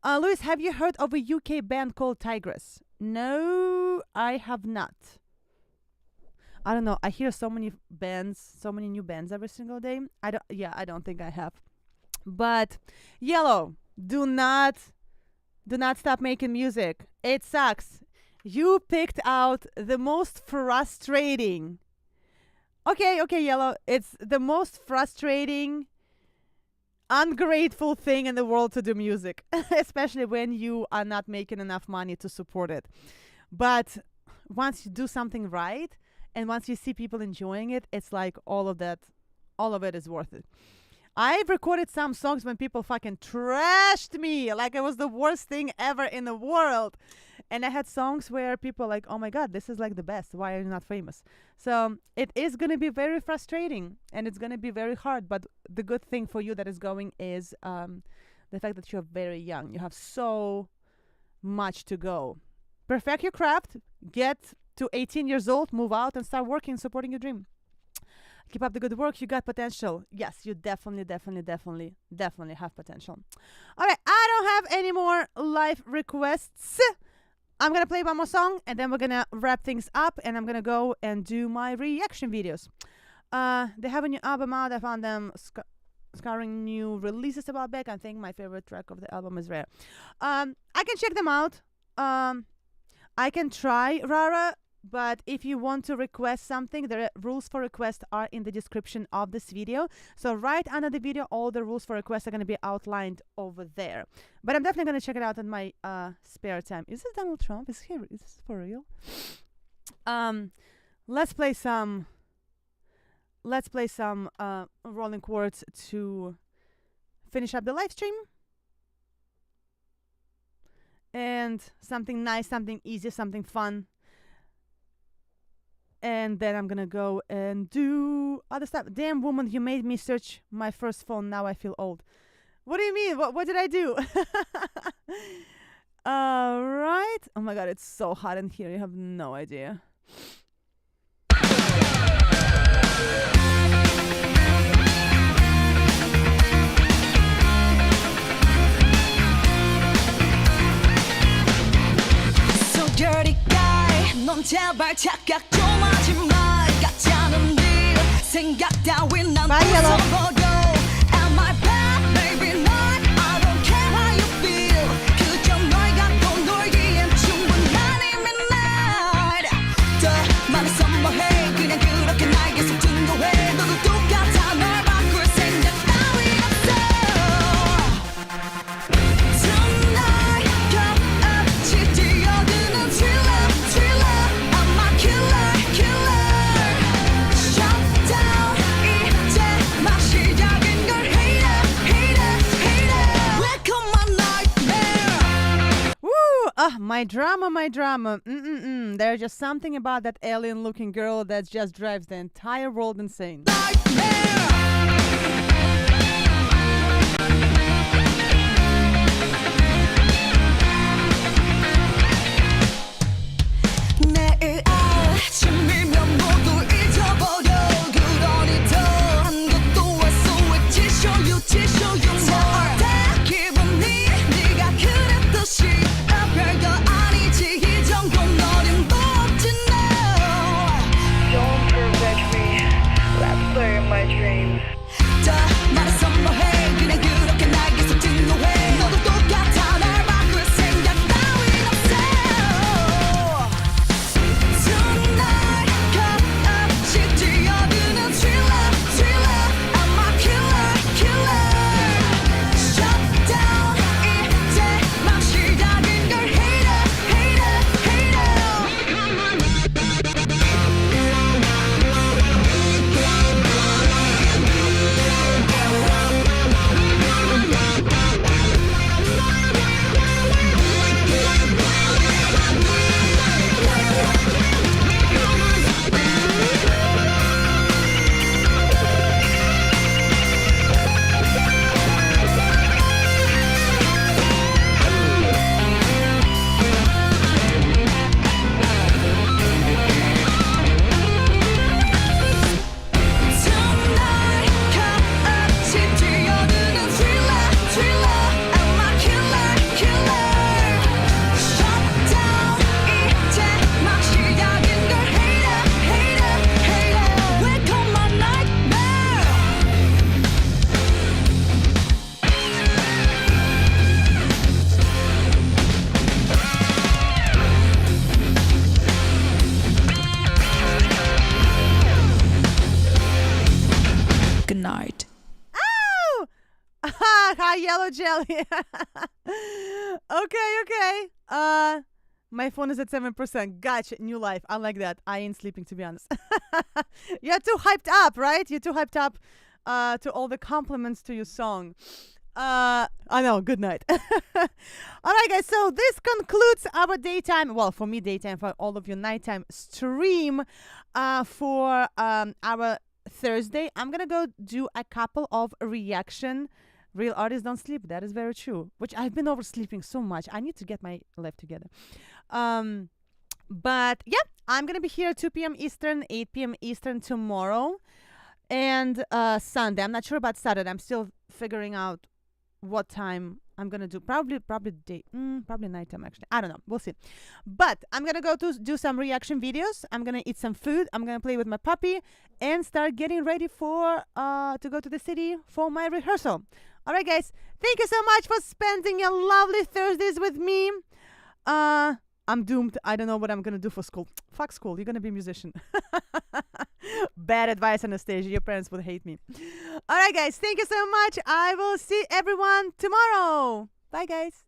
Louis, have you heard of a UK band called Tigress? No, I have not. I don't know. I hear so many bands, so many new bands every single day. I don't think I have. But Yellow, do not stop making music. It sucks. You picked out the most frustrating. Okay, Yellow. It's the most frustrating, ungrateful thing in the world to do music, especially when you are not making enough money to support it. But once you do something right, and once you see people enjoying it, it's like all of it is worth it. I've recorded some songs when people fucking trashed me like it was the worst thing ever in the world. And I had songs where people like, oh my God, this is like the best. Why are you not famous? So it is going to be very frustrating and it's going to be very hard. But the good thing for you that is going is the fact that you're very young. You have so much to go. Perfect your craft, get to 18 years old, move out and start working, supporting your dream. Keep up the good work. You got potential. Yes, you definitely have potential. All right, I don't have any more live requests. I'm going to play one more song and then we're going to wrap things up and I'm going to go and do my reaction videos. They have a new album out. I found them scouring new releases a while back. I think my favorite track of the album is Rare. I can check them out. I can try Rara. But if you want to request something, the rules for request are in the description of this video. So right under the video, all the rules for request are going to be outlined over there. But I'm definitely going to check it out in my spare time. Is this Donald Trump? Is this for real? Let's play some rolling chords to finish up the live stream. And something nice, something easy, something fun. And then I'm gonna go and do other stuff. Damn woman, you made me search my first phone. Now I feel old. What do you mean? What did I do? Right. Oh my God, it's so hot in here. You have no idea. So dirty guy, 넌 제발 착각 좀 하지 마. 가짜는 네 생각 따윈 난 부숴버려. Am I bad? Maybe not. I don't care how you feel. 그저 널 갖고 놀기엔 충분한 midnight. 더 말해서 뭐해? 그냥 그렇게 날 계속 증오해. 너도 똑같아. 널 바꿀 생각 따윈 없어. Tonight, 같이 뛰어드는 thriller, thriller. I'm a killer, killer. Shut down, 이제 막 시작인 걸 hater, hater, hater. Welcome my nightmare. Woo! My drama. There's just something about that alien-looking girl that just drives the entire world insane. 내일 아침이면 모두 잊어버려. 그러니 더 한 것도 할 수 있지. Show you, show you more. 다 기분이 네가 그랬듯이. 별거 아니지. 이 정도는 어림도 없지 no. Don't protect me. Let's play my dreams. 더 말해서 뭐해. 그냥 그렇게 날 계속 증오해. 너도 똑같아. 날 바꿀 생각 따윈 없어. Tonight, 같이 뛰어드는 thriller, thriller. I'm a killer, killer. Shut down, 이제 막 시작인 걸 hater, hater, Tonight, 같이 뛰어드는 thriller, thriller. I'm a killer, killer. Shut down, 이제 막 시작인 걸 hater, hater, hater. Welcome my nightmare. Good night. Ow! Hi, yellow jelly. Okay. My phone is at 7%. Gotcha. New life. I like that. I ain't sleeping, to be honest. You're too hyped up, right? You're too hyped up to all the compliments to your song. I know. Good night. All right, guys. So this concludes our daytime. Well, for me, daytime. For all of you, nighttime stream. For our Thursday, I'm gonna go do a couple of reaction. Real artists don't sleep. That is very true. Which I've been oversleeping so much. I need to get my life together. But yeah, I'm gonna be here 2 p.m. Eastern, 8 p.m. Eastern tomorrow, and Sunday. I'm not sure about Saturday. I'm still figuring out what time I'm gonna do. Probably nighttime. Actually, I don't know. We'll see. But I'm gonna go to do some reaction videos. I'm gonna eat some food. I'm gonna play with my puppy and start getting ready for to go to the city for my rehearsal. All right, guys. Thank you so much for spending a lovely Thursdays with me. I'm doomed. I don't know what I'm gonna do for school. Fuck school. You're gonna be a musician. Bad advice, Anastasia. Your parents would hate me. All right, guys. Thank you so much. I will see everyone tomorrow. Bye, guys.